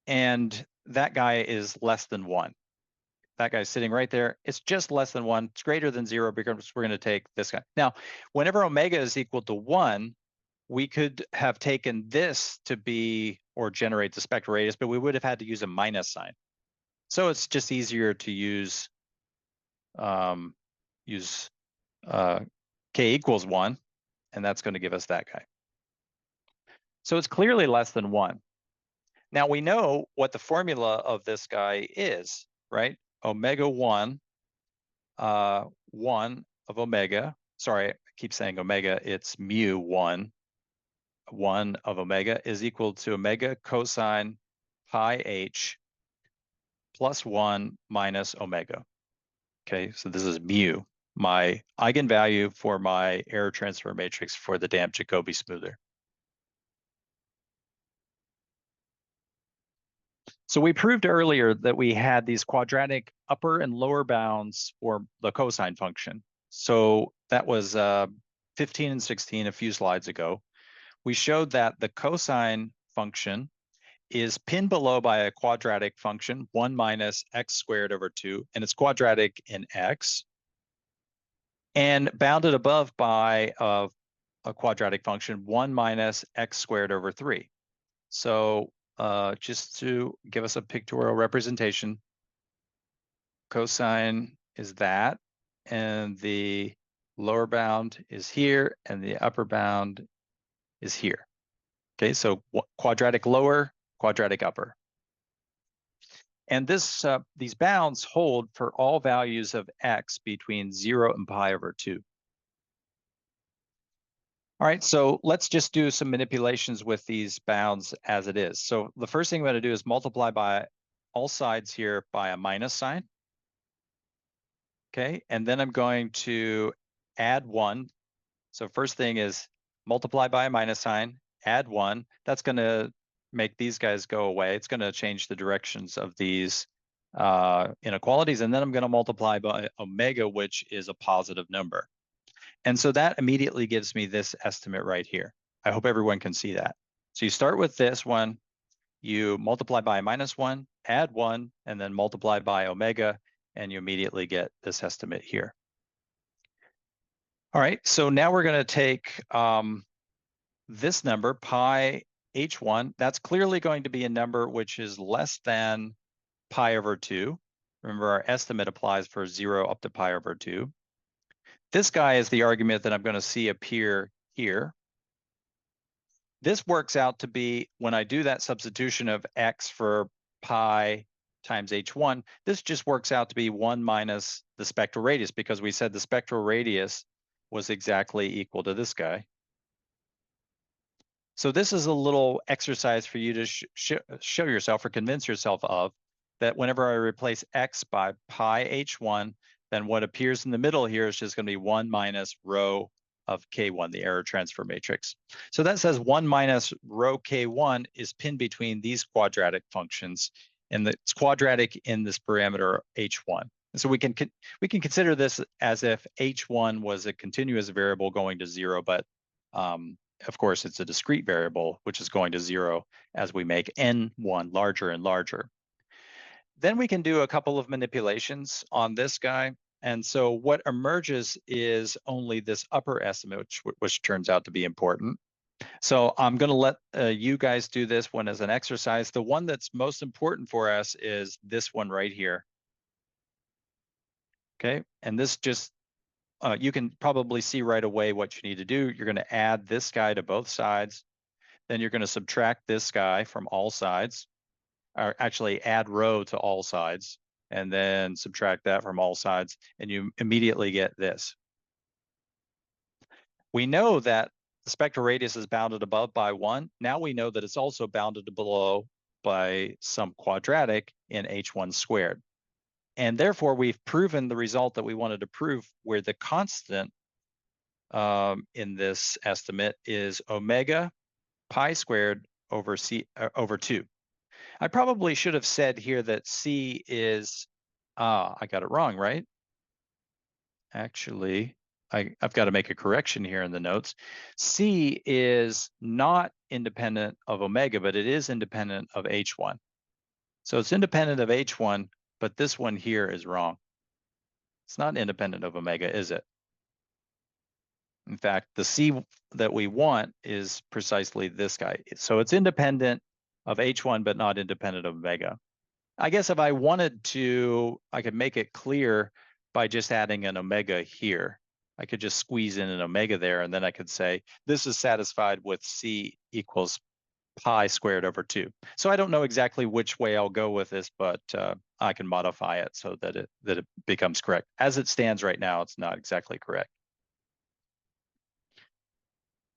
And that guy is less than 1. That guy's sitting right there. It's just less than 1. It's greater than 0 because we're going to take this guy. Now, whenever omega is equal to 1, we could have taken this to be or generate the spectral radius, but we would have had to use a minus sign. So it's just easier to use k equals 1, and that's going to give us that guy. So it's clearly less than 1. Now we know what the formula of this guy is, right? Omega 1, 1 of omega. Sorry, I keep saying omega. It's mu 1. 1 of omega is equal to omega cosine pi h plus 1 minus omega. Okay, so this is mu, my eigenvalue for my error transfer matrix for the Damp-Jacobi smoother. So we proved earlier that we had these quadratic upper and lower bounds for the cosine function. So that was 15 and 16 a few slides ago. We showed that the cosine function is pinned below by a quadratic function, 1 minus x squared over 2, and it's quadratic in x, and bounded above by a quadratic function, 1 minus x squared over 3. So just to give us a pictorial representation, cosine is that, and the lower bound is here, and the upper bound is here. Okay, so quadratic lower, quadratic upper. And these bounds hold for all values of x between 0 and pi over 2. All right, so let's just do some manipulations with these bounds as it is. So the first thing I'm going to do is multiply by all sides here by a minus sign. Okay, and then I'm going to add 1. So first thing is multiply by a minus sign, add 1. That's going to make these guys go away. It's going to change the directions of these inequalities. And then I'm going to multiply by omega, which is a positive number. And so that immediately gives me this estimate right here. I hope everyone can see that. So you start with this one, you multiply by -1, add 1, and then multiply by omega, and you immediately get this estimate here. All right, so now we're going to take this number, pi h1. That's clearly going to be a number which is less than pi over 2. Remember, our estimate applies for 0 up to pi over 2. This guy is the argument that I'm going to see appear here. This works out to be, when I do that substitution of x for pi times h1, this just works out to be 1 minus the spectral radius, because we said the spectral radius was exactly equal to this guy. So this is a little exercise for you to show yourself or convince yourself of, that whenever I replace x by pi h1, then what appears in the middle here is just going to be 1 minus rho of k1, the error transfer matrix. So that says 1 minus rho k1 is pinned between these quadratic functions, and it's quadratic in this parameter h1. And so we can consider this as if h1 was a continuous variable going to 0, but of course it's a discrete variable which is going to 0 as we make n1 larger and larger. Then we can do a couple of manipulations on this guy. And so what emerges is only this upper estimate, which turns out to be important. So I'm going to let you guys do this one as an exercise. The one that's most important for us is this one right here. Okay, and this just you can probably see right away what you need to do. You're going to add this guy to both sides. Then you're going to subtract this guy from all sides, or actually add row to all sides, and then subtract that from all sides, and you immediately get this. We know that the spectral radius is bounded above by 1. Now we know that it's also bounded below by some quadratic in h1 squared. And therefore, we've proven the result that we wanted to prove, where the constant in this estimate is omega pi squared over over 2. I probably should have said here that C is, I got it wrong, right? Actually, I've got to make a correction here in the notes. C is not independent of omega, but it is independent of H1. So it's independent of H1, but this one here is wrong. It's not independent of omega, is it? In fact, the C that we want is precisely this guy. So it's independent of H1, but not independent of omega. I guess if I wanted to, I could make it clear by just adding an omega here. I could just squeeze in an omega there, and then I could say, this is satisfied with C equals pi squared over 2. So I don't know exactly which way I'll go with this, but I can modify it so that it becomes correct. As it stands right now, it's not exactly correct.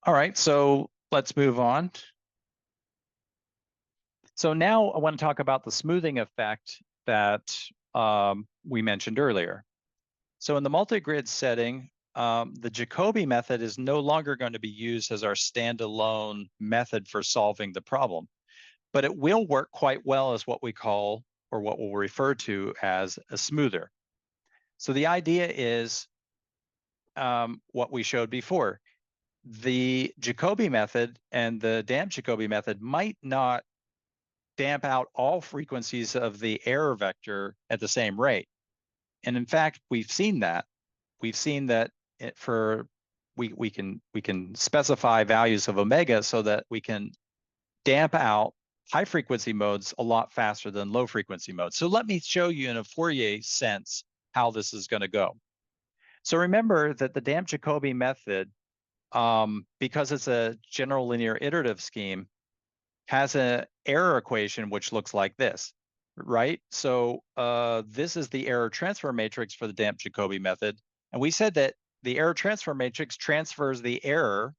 All right, so let's move on. So now I want to talk about the smoothing effect that we mentioned earlier. So in the multigrid setting, the Jacobi method is no longer going to be used as our standalone method for solving the problem, but it will work quite well as what we call, or what we'll refer to as, a smoother. So the idea is what we showed before. The Jacobi method and the damped Jacobi method might not damp out all frequencies of the error vector at the same rate. And in fact, we've seen that. We've seen that we can specify values of omega so that we can damp out high frequency modes a lot faster than low frequency modes. So let me show you in a Fourier sense how this is going to go. So remember that the damped Jacobi method, because it's a general linear iterative scheme, has an error equation which looks like this, right? So this is the error transfer matrix for the damped Jacobi method. And we said that the error transfer matrix transfers the error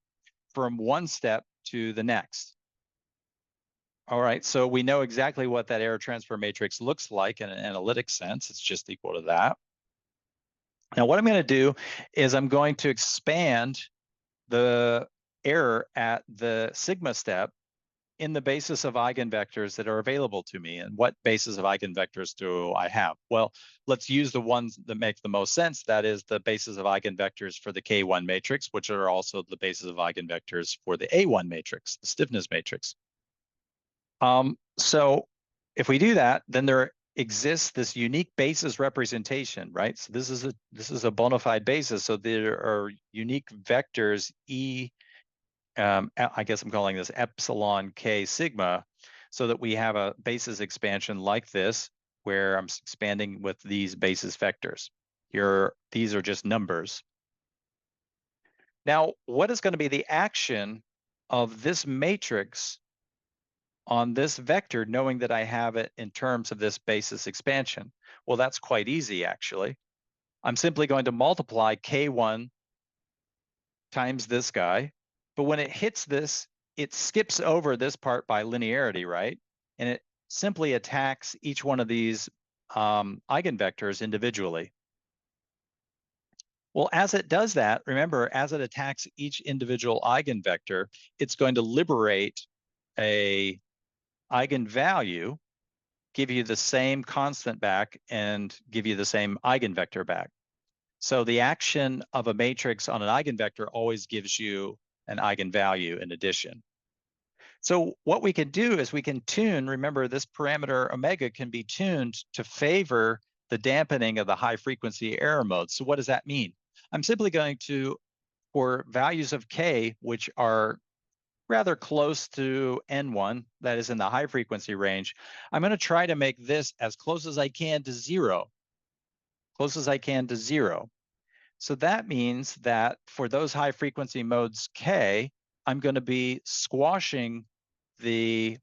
from one step to the next. All right, so we know exactly what that error transfer matrix looks like in an analytic sense. It's just equal to that. Now, what I'm going to do is I'm going to expand the error at the sigma step in the basis of eigenvectors that are available to me. And what basis of eigenvectors do I have? Well, let's use the ones that make the most sense. That is the basis of eigenvectors for the K1 matrix, which are also the basis of eigenvectors for the A1 matrix, the stiffness matrix. So if we do that, then there exists this unique basis representation, right? So this is a bona fide basis. So there are unique vectors E, I guess I'm calling this epsilon K sigma, so that we have a basis expansion like this, where I'm expanding with these basis vectors. These are just numbers. Now, what is going to be the action of this matrix on this vector, knowing that I have it in terms of this basis expansion? Well, that's quite easy, actually. I'm simply going to multiply K1 times this guy. But when it hits this, it skips over this part by linearity, right? And it simply attacks each one of these eigenvectors individually. Well, as it does that, remember, as it attacks each individual eigenvector, it's going to liberate a eigenvalue, give you the same constant back, and give you the same eigenvector back. So the action of a matrix on an eigenvector always gives you an eigenvalue in addition. So what we can do is we can tune, remember, this parameter omega can be tuned to favor the dampening of the high frequency error mode. So what does that mean? I'm simply going to, for values of K, which are rather close to N1, that is in the high frequency range, I'm going to try to make this as close as I can to 0. Close as I can to 0. So that means that for those high frequency modes K, I'm going to be squashing the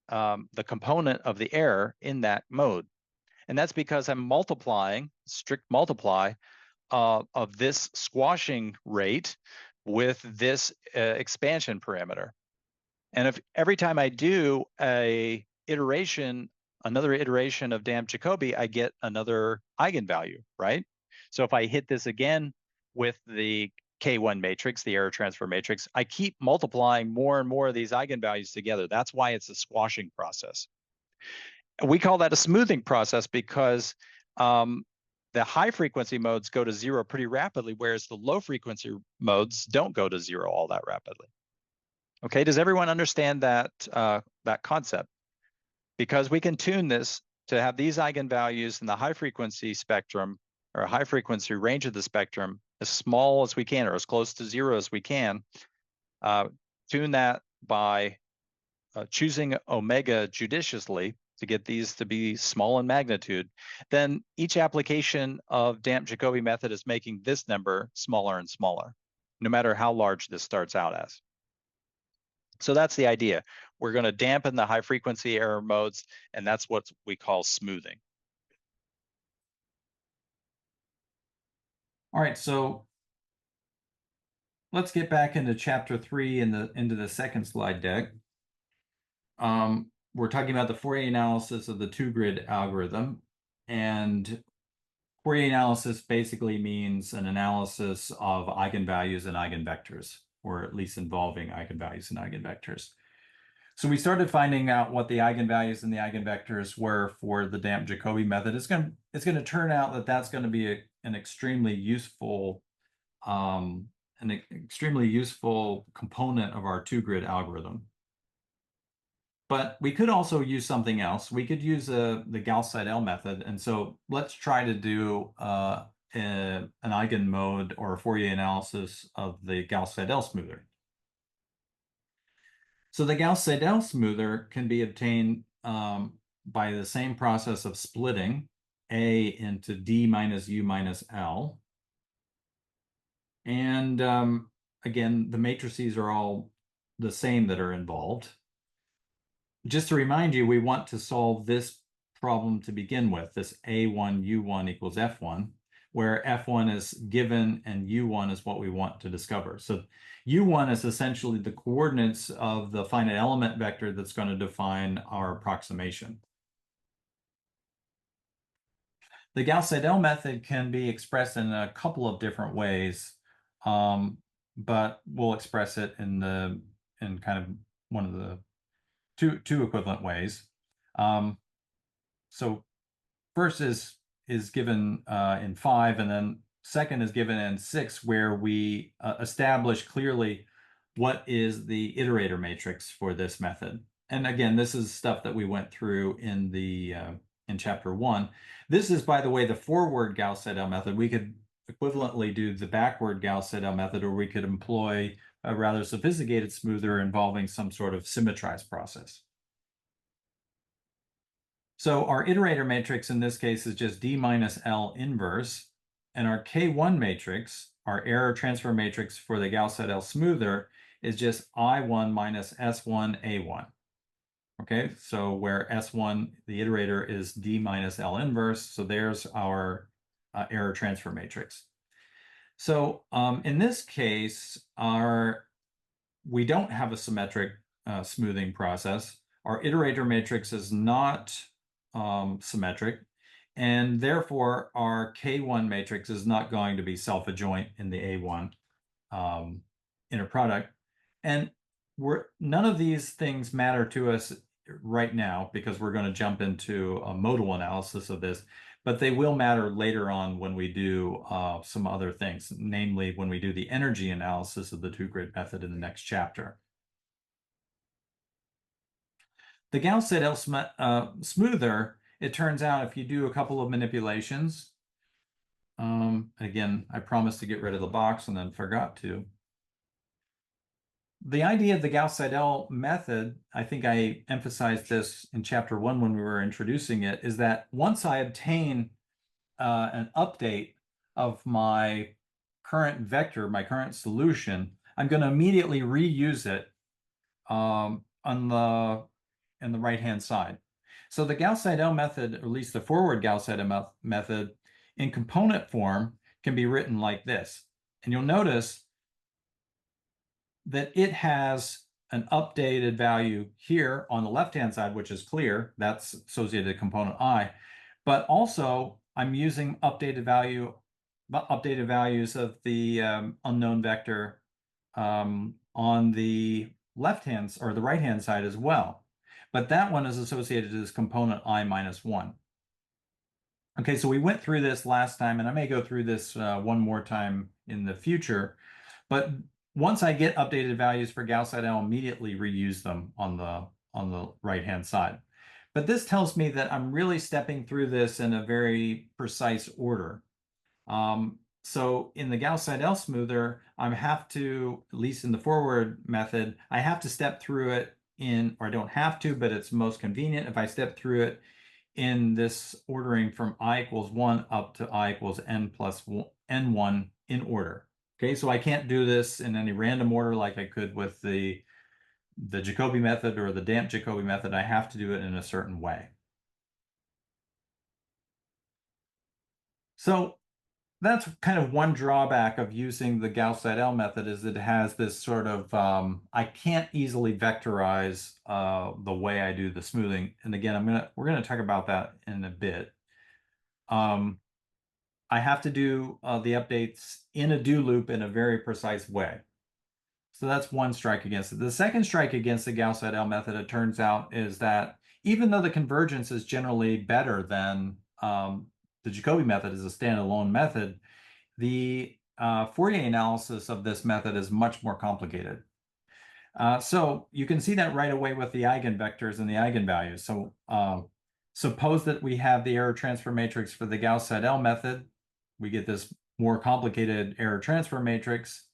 component of the error in that mode. And that's because I'm multiplying, strict multiply, of this squashing rate with this expansion parameter. And if every time I do another iteration of damp Jacobi, I get another eigenvalue, right? So if I hit this again with the K1 matrix, the error transfer matrix, I keep multiplying more and more of these eigenvalues together. That's why it's a squashing process. We call that a smoothing process because the high frequency modes go to zero pretty rapidly, whereas the low frequency modes don't go to zero all that rapidly. Okay, does everyone understand that that concept? Because we can tune this to have these eigenvalues in the high frequency spectrum or high frequency range of the spectrum as small as we can or as close to zero as we can. Tune that by choosing omega judiciously to get these to be small in magnitude. Then each application of damp Jacobi method is making this number smaller and smaller, no matter how large this starts out as. So that's the idea. We're going to dampen the high frequency error modes, and that's what we call smoothing. All right, so let's get back into chapter 3 into the second slide deck. We're talking about the Fourier analysis of the two-grid algorithm, and Fourier analysis basically means an analysis of eigenvalues and eigenvectors, or at least involving eigenvalues and eigenvectors. So we started finding out what the eigenvalues and the eigenvectors were for the damp Jacobi method. It's going to turn out that that's going to be an extremely useful component of our two-grid algorithm. But we could also use something else. We could use the Gauss-Seidel method. And so let's try to do an eigenmode or a Fourier analysis of the Gauss-Seidel smoother. So the Gauss-Seidel smoother can be obtained by the same process of splitting A into D minus U minus L. And again, the matrices are all the same that are involved. Just to remind you, we want to solve this problem to begin with, this A1 U1 equals F1, where F1 is given and U1 is what we want to discover. So U1 is essentially the coordinates of the finite element vector that's going to define our approximation. The Gauss-Seidel method can be expressed in a couple of different ways, but we'll express it in kind of one of the two equivalent ways. So first is given in 5, and then second is given in 6, where we establish clearly what is the iterator matrix for this method. And again, this is stuff that we went through in chapter 1. This is, by the way, the forward Gauss-Seidel method. We could equivalently do the backward Gauss-Seidel method, or we could employ a rather sophisticated smoother involving some sort of symmetrized process. So our iterator matrix in this case is just D minus L inverse, and our K1 matrix, our error transfer matrix for the Gauss-Seidel smoother, is just I1 minus S1 A1. Okay, so where S1, the iterator, is D minus L inverse, so there's our error transfer matrix. So in this case, we don't have a symmetric smoothing process. Our iterator matrix is not symmetric, and therefore our K1 matrix is not going to be self-adjoint in the A1 inner product. And none of these things matter to us right now because we're going to jump into a modal analysis of this, but they will matter later on when we do some other things, namely when we do the energy analysis of the two-grid method in the next chapter. The Gauss-Seidel smoother, it turns out if you do a couple of manipulations, again, I promised to get rid of the box and then forgot to. The idea of the Gauss-Seidel method, I think I emphasized this in chapter 1 when we were introducing it, is that once I obtain an update of my current vector, my current solution, I'm going to immediately reuse it on the right-hand side. So the Gauss-Seidel method, or at least the forward Gauss-Seidel method, in component form can be written like this. And you'll notice that it has an updated value here on the left-hand side, which is clear. That's associated to component I. But also, I'm using updated values of the unknown vector on the left-hand or the right-hand side as well. But that one is associated to this component I minus 1. Okay, so we went through this last time, and I may go through this one more time in the future. But once I get updated values for Gauss-Seidel, I'll immediately reuse them on the right-hand side. But this tells me that I'm really stepping through this in a very precise order. So in the Gauss-Seidel smoother, I have to, at least in the forward method, I have to step through it in, or I don't have to, but it's most convenient if I step through it in this ordering from I equals 1 up to I equals n plus n1 in order. Okay, so I can't do this in any random order like I could with the Jacobi method or the damp Jacobi method. I have to do it in a certain way. So that's kind of one drawback of using the Gauss-Seidel method, is it has this sort of, I can't easily vectorize the way I do the smoothing. And again, we're gonna talk about that in a bit. I have to do the updates in a do loop in a very precise way. So that's one strike against it. The second strike against the Gauss-Seidel method, it turns out, is that even though the convergence is generally better than the Jacobi method as a standalone method, the Fourier analysis of this method is much more complicated. So you can see that right away with the eigenvectors and the eigenvalues. So suppose that we have the error transfer matrix for the Gauss-Seidel method. We get this more complicated error transfer matrix.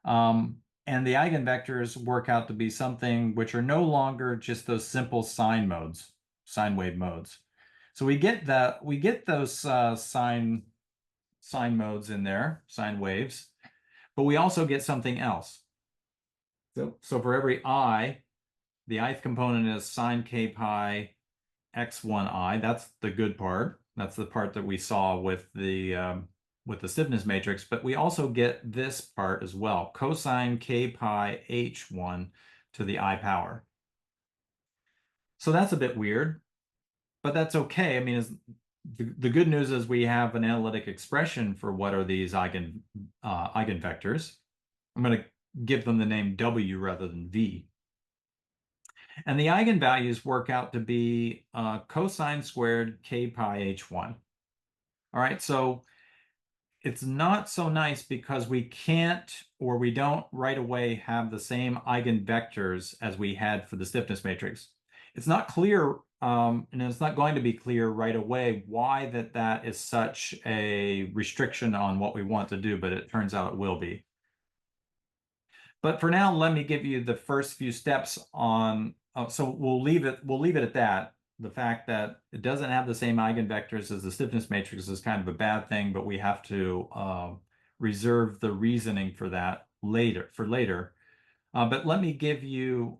And the eigenvectors work out to be something which are no longer just those simple sine wave modes. So we get those sine modes in there, sine waves, but we also get something else. So for every I, the ith component is sine k pi x1i. That's the good part. That's the part that we saw with the stiffness matrix, but we also get this part as well, cosine k pi h1 to the I power. So that's a bit weird, but that's okay. I mean, the good news is we have an analytic expression for what are these eigenvectors. I'm going to give them the name W rather than V. And the eigenvalues work out to be cosine squared k pi h1. All right, so it's not so nice because we can't, or we don't right away have the same eigenvectors as we had for the stiffness matrix. It's not clear, and it's not going to be clear right away why that is such a restriction on what we want to do, but it turns out it will be. But for now, let me give you the first few steps on, so we'll leave it at that. The fact that it doesn't have the same eigenvectors as the stiffness matrix is kind of a bad thing, but we have to reserve the reasoning for that later. But let me give you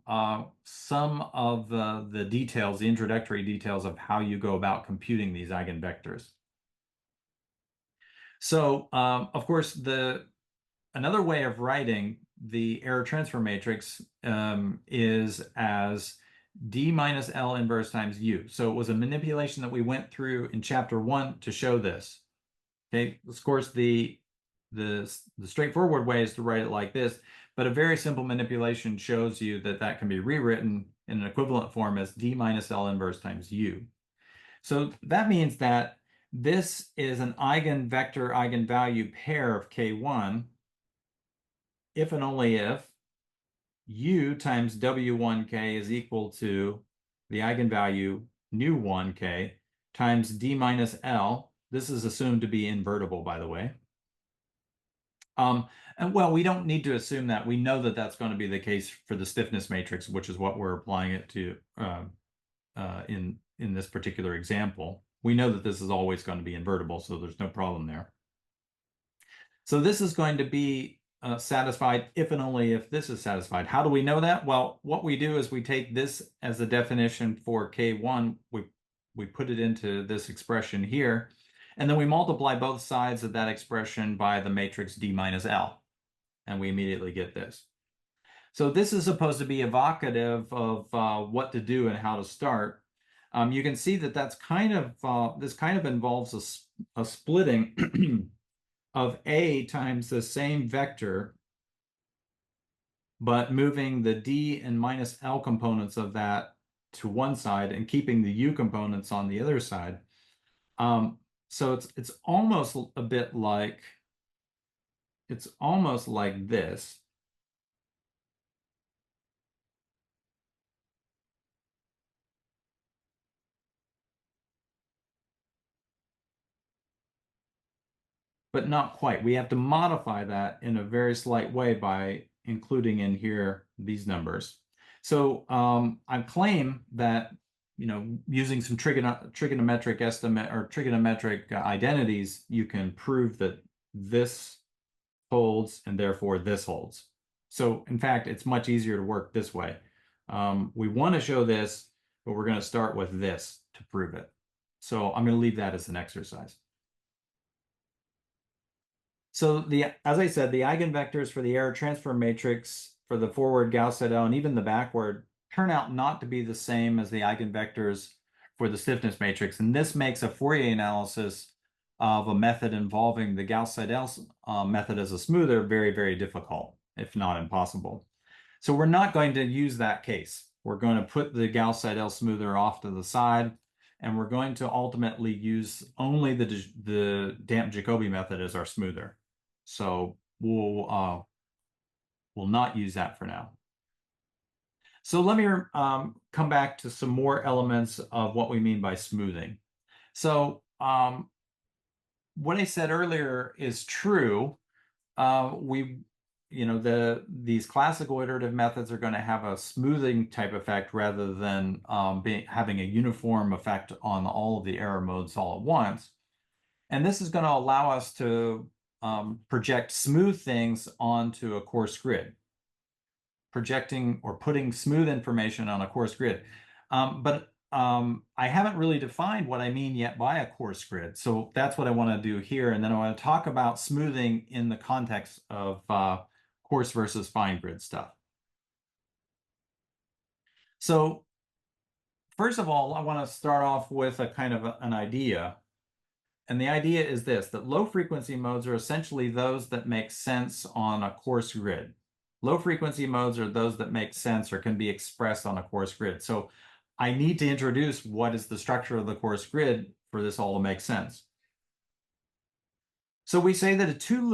some of the details, the introductory details of how you go about computing these eigenvectors. So, of course, another way of writing the error transfer matrix is as D minus L inverse times U. So it was a manipulation that we went through in chapter 1 to show this. Okay, of course, the straightforward way is to write it like this, but a very simple manipulation shows you that can be rewritten in an equivalent form as D minus L inverse times U. So that means that this is an eigenvector eigenvalue pair of K1 if and only if U times W1K is equal to the eigenvalue nu1K times D minus L. This is assumed to be invertible, by the way. And well, we don't need to assume that. We know that that's going to be the case for the stiffness matrix, which is what we're applying it to in this particular example. We know that this is always going to be invertible, so there's no problem there. So this is going to be satisfied if and only if this is satisfied. How do we know that? Well, what we do is we take this as the definition for K1, we put it into this expression here, and then we multiply both sides of that expression by the matrix D minus L, and we immediately get this. So this is supposed to be evocative of what to do and how to start. You can see that that's kind of this kind of involves a splitting of A times the same vector, but moving the D and minus L components of that to one side and keeping the U components on the other side. So it's almost a bit like this. But not quite. We have to modify that in a very slight way by including in here these numbers. So I claim that, using some trigonometric estimate or trigonometric identities, you can prove that this holds and therefore this holds. So in fact, it's much easier to work this way. We want to show this, but we're going to start with this to prove it. So I'm going to leave that as an exercise. So as I said, the eigenvectors for the error transfer matrix for the forward Gauss-Seidel and even the backward turn out not to be the same as the eigenvectors for the stiffness matrix. And this makes a Fourier analysis of a method involving the Gauss-Seidel method as a smoother very, very difficult, if not impossible. So we're not going to use that case. We're going to put the Gauss-Seidel smoother off to the side, and we're going to ultimately use only the damp Jacobi method as our smoother. So we'll not use that for now. So let me come back to some more elements of what we mean by smoothing. So what I said earlier is true. These classical iterative methods are going to have a smoothing type effect rather than having a uniform effect on all of the error modes all at once. And this is going to allow us to project smooth things onto a coarse grid, projecting or putting smooth information on a coarse grid. But I haven't really defined what I mean yet by a coarse grid. So that's what I want to do here. And then I want to talk about smoothing in the context of coarse versus fine grid stuff. So first of all, I want to start off with a kind of an idea. And the idea is this, that low frequency modes are essentially those that make sense on a coarse grid. Low frequency modes are those that make sense or can be expressed on a coarse grid. So I need to introduce what is the structure of the coarse grid for this all to make sense. So we say that two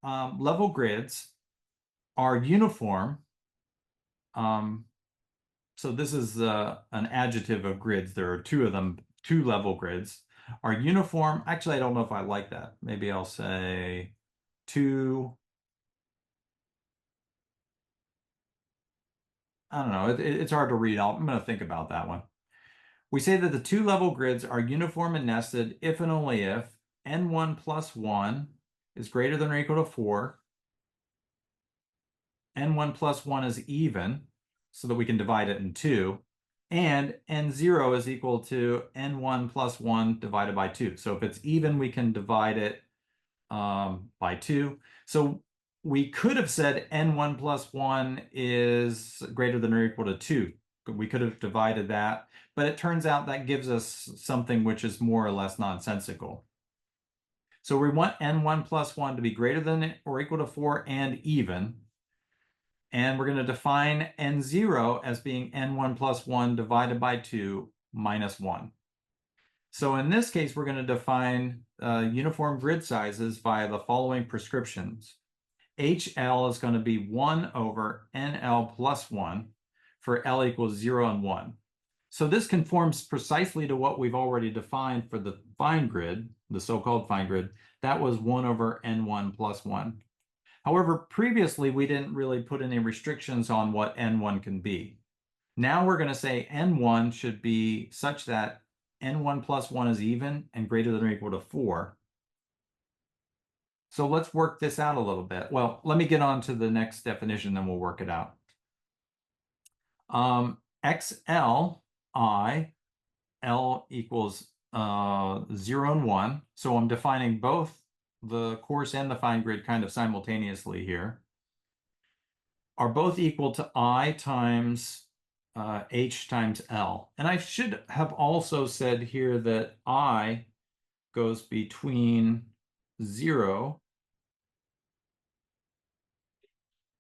level grids are uniform. So this is an adjective of grids. There are two of them, two level grids are uniform. Actually, I don't know if I like that. Maybe I'll say two. I don't know. It's hard to read. I'm going to think about that one. We say that the two level grids are uniform and nested if and only if n1 plus 1 is greater than or equal to 4, n1 plus 1 is even, so that we can divide it in 2, and n0 is equal to n1 plus 1 divided by 2. So if it's even, we can divide it by 2. So we could have said n1 plus 1 is greater than or equal to 2. We could have divided that, but it turns out that gives us something which is more or less nonsensical. So we want n1 plus 1 to be greater than or equal to 4 and even. And we're going to define n0 as being n1 plus 1 divided by 2 minus 1. So in this case, we're going to define uniform grid sizes via the following prescriptions. HL is going to be 1 over NL plus 1 for L equals 0 and 1. So this conforms precisely to what we've already defined for the fine grid, the so-called fine grid. That was 1 over N1 plus 1. However, previously, we didn't really put any restrictions on what N1 can be. Now we're going to say N1 should be such that N1 plus 1 is even and greater than or equal to 4. So let's work this out a little bit. Well, let me get on to the next definition, then we'll work it out. XL, L equals 0 and 1. So I'm defining both the coarse and the fine grid kind of simultaneously here, are both equal to I times H times L. And I should have also said here that I goes between 0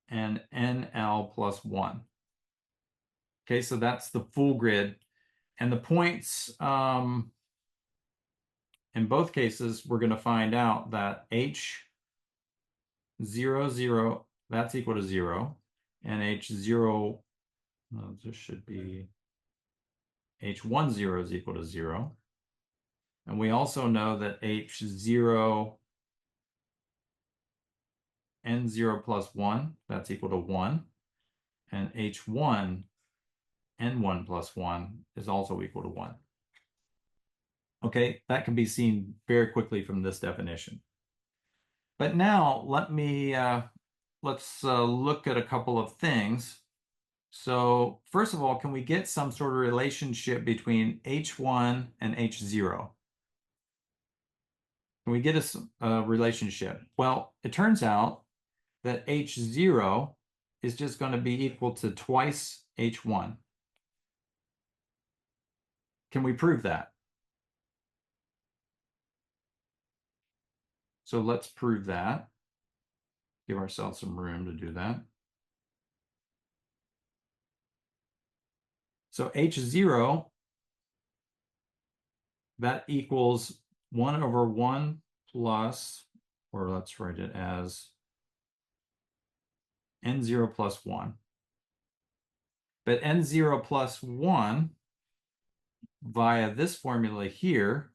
and NL plus 1. Okay, so that's the full grid. And the points, in both cases, we're going to find out that H 0, 0, that's equal to 0. And H0, this should be H10 is equal to 0. And we also know that H0 N0 plus 1, that's equal to 1. And H1 N1 plus 1 is also equal to 1. Okay, that can be seen very quickly from this definition. But now let's look at a couple of things. So first of all, can we get some sort of relationship between H1 and H0? Can we get a relationship? Well, it turns out that H0 is just going to be equal to twice H1. Can we prove that? So let's prove that. Give ourselves some room to do that. So H0, that equals 1 over 1 plus, or let's write it as N0 plus 1. But N0 plus 1 via this formula here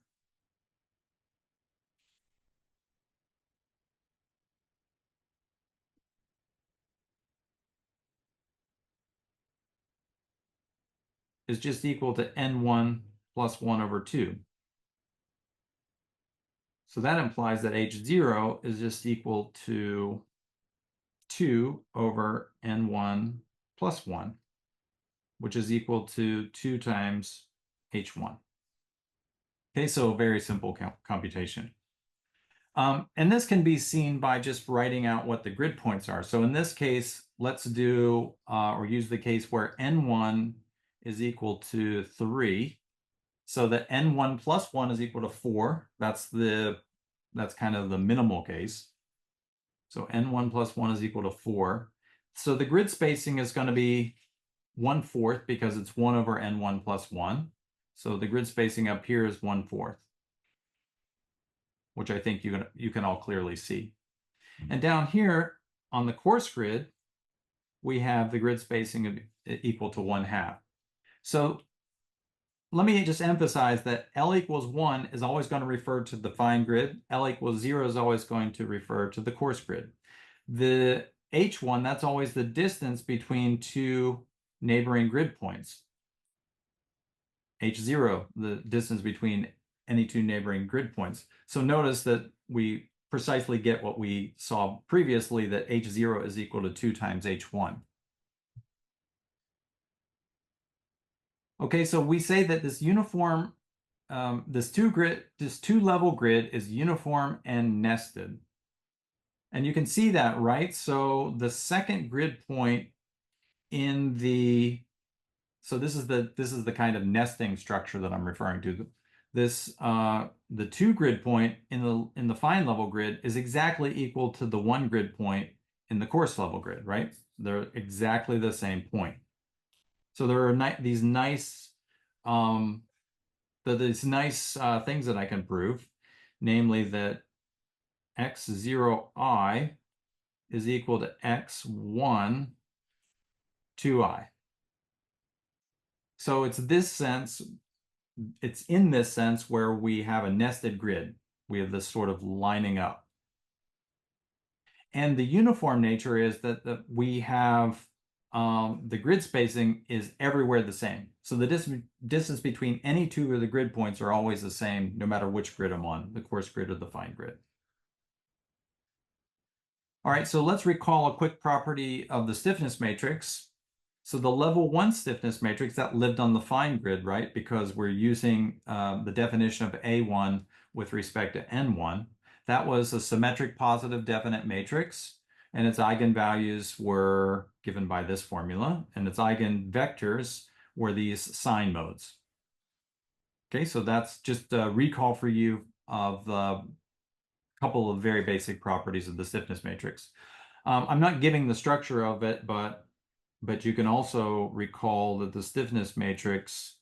is just equal to N1 plus 1 over 2. So that implies that H0 is just equal to 2 over N1 plus 1, which is equal to 2 times H1. Okay, so very simple computation. And this can be seen by just writing out what the grid points are. So in this case, let's do, or use the case where N1 is equal to 3. So that N1 plus 1 is equal to 4. That's kind of the minimal case. So N1 plus 1 is equal to 4. So the grid spacing is going to be 1/4 because it's 1 over N1 plus 1. So the grid spacing up here is 1/4, which I think you can all clearly see. And down here on the coarse grid, we have the grid spacing equal to 1/2. So let me just emphasize that L equals 1 is always going to refer to the fine grid. L equals 0 is always going to refer to the coarse grid. The H1, that's always the distance between two neighboring grid points. H0, the distance between any two neighboring grid points. So notice that we precisely get what we saw previously, that H0 is equal to 2 times H1. Okay, so we say that this uniform, this two-level grid is uniform and nested. And you can see that, right? So the second grid point in the, so this is the kind of nesting structure that I'm referring to. This the 2 grid point in the fine level grid is exactly equal to the 1 grid point in the coarse level grid, right? They're exactly the same point. So there are these nice things that I can prove, namely that x0I is equal to x1 2I. So it's in this sense where we have a nested grid. We have this sort of lining up. And the uniform nature is that we have the grid spacing is everywhere the same. So the distance between any two of the grid points are always the same, no matter which grid I'm on, the coarse grid or the fine grid. All right, so let's recall a quick property of the stiffness matrix. So the level 1 stiffness matrix that lived on the fine grid, right? Because we're using the definition of A1 with respect to N1. That was a symmetric positive definite matrix, and its eigenvalues were given by this formula, and its eigenvectors were these sign modes. Okay, so that's just a recall for you of a couple of very basic properties of the stiffness matrix. I'm not giving the structure of it, but you can also recall that the stiffness matrix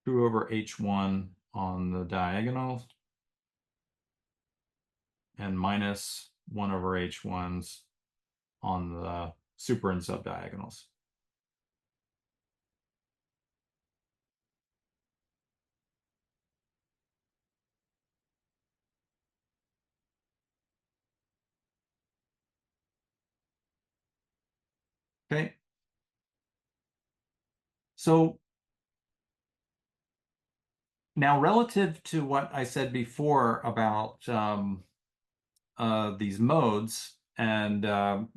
two over h1 on the diagonals and minus 1 over h1s on the super and subdiagonals. Okay. So now relative to what I said before about these modes and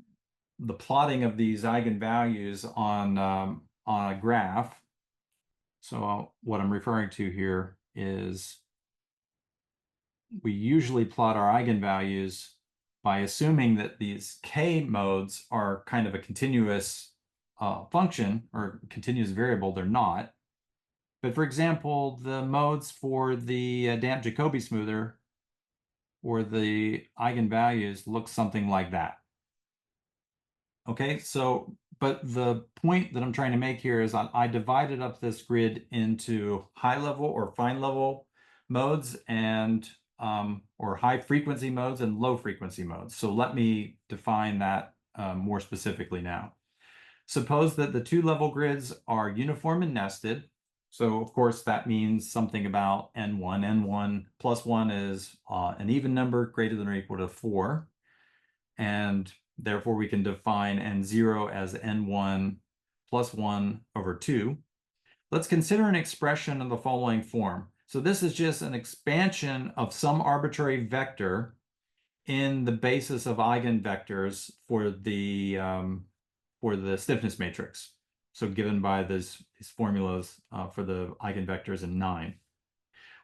the plotting of these eigenvalues on a graph. So what I'm referring to here is we usually plot our eigenvalues by assuming that these k modes are kind of a continuous function or continuous variable. They're not. But for example, the modes for the damp Jacobi smoother or the eigenvalues look something like that. Okay, so, but the point that I'm trying to make here is I divided up this grid into high level or fine level modes and or high frequency modes and low frequency modes. So let me define that more specifically now. Suppose that the two level grids are uniform and nested. So of course that means something about n1. n1 plus 1 is an even number greater than or equal to 4. And therefore we can define n0 as n1 plus 1 over 2. Let's consider an expression in the following form. So this is just an expansion of some arbitrary vector in the basis of eigenvectors for the stiffness matrix. So given by these formulas for the eigenvectors in 9.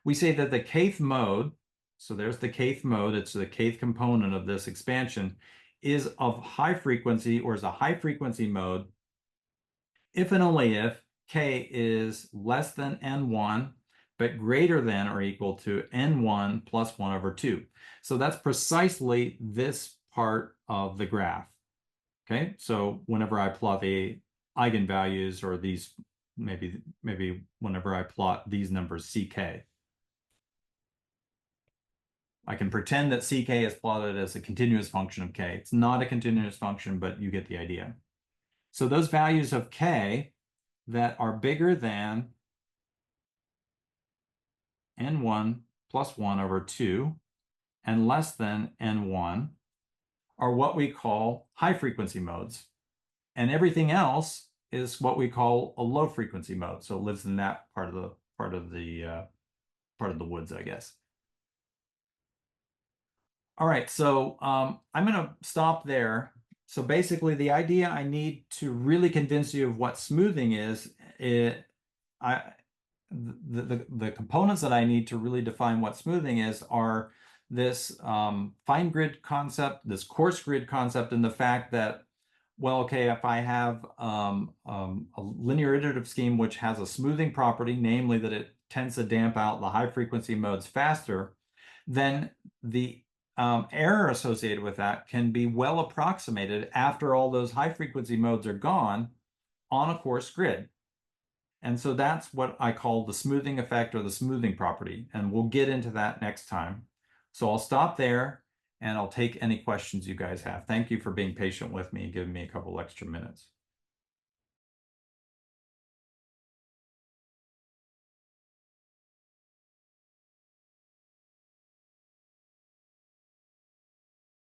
We say that the kth mode, so there's the kth mode, it's the kth component of this expansion, is of high frequency or is a high frequency mode if and only if k is less than n1 but greater than or equal to n1 plus 1 over 2. So that's precisely this part of the graph. Okay, so whenever I plot the eigenvalues or these, maybe whenever I plot these numbers ck, I can pretend that ck is plotted as a continuous function of k. It's not a continuous function, but you get the idea. So those values of k that are bigger than n1 plus 1 over 2 and less than n1 are what we call high frequency modes. And everything else is what we call a low frequency mode. So it lives in that part of the woods, I guess. All right, so I'm going to stop there. So basically, the idea I need to really convince you of what smoothing is, the components that I need to really define what smoothing is are this fine grid concept, this coarse grid concept, and the fact that, well, okay, if I have a linear iterative scheme which has a smoothing property, namely that it tends to damp out the high frequency modes faster, then the error associated with that can be well approximated after all those high frequency modes are gone on a coarse grid. And so that's what I call the smoothing effect or the smoothing property. And we'll get into that next time. So I'll stop there and I'll take any questions you guys have. Thank you for being patient with me and giving me a couple extra minutes.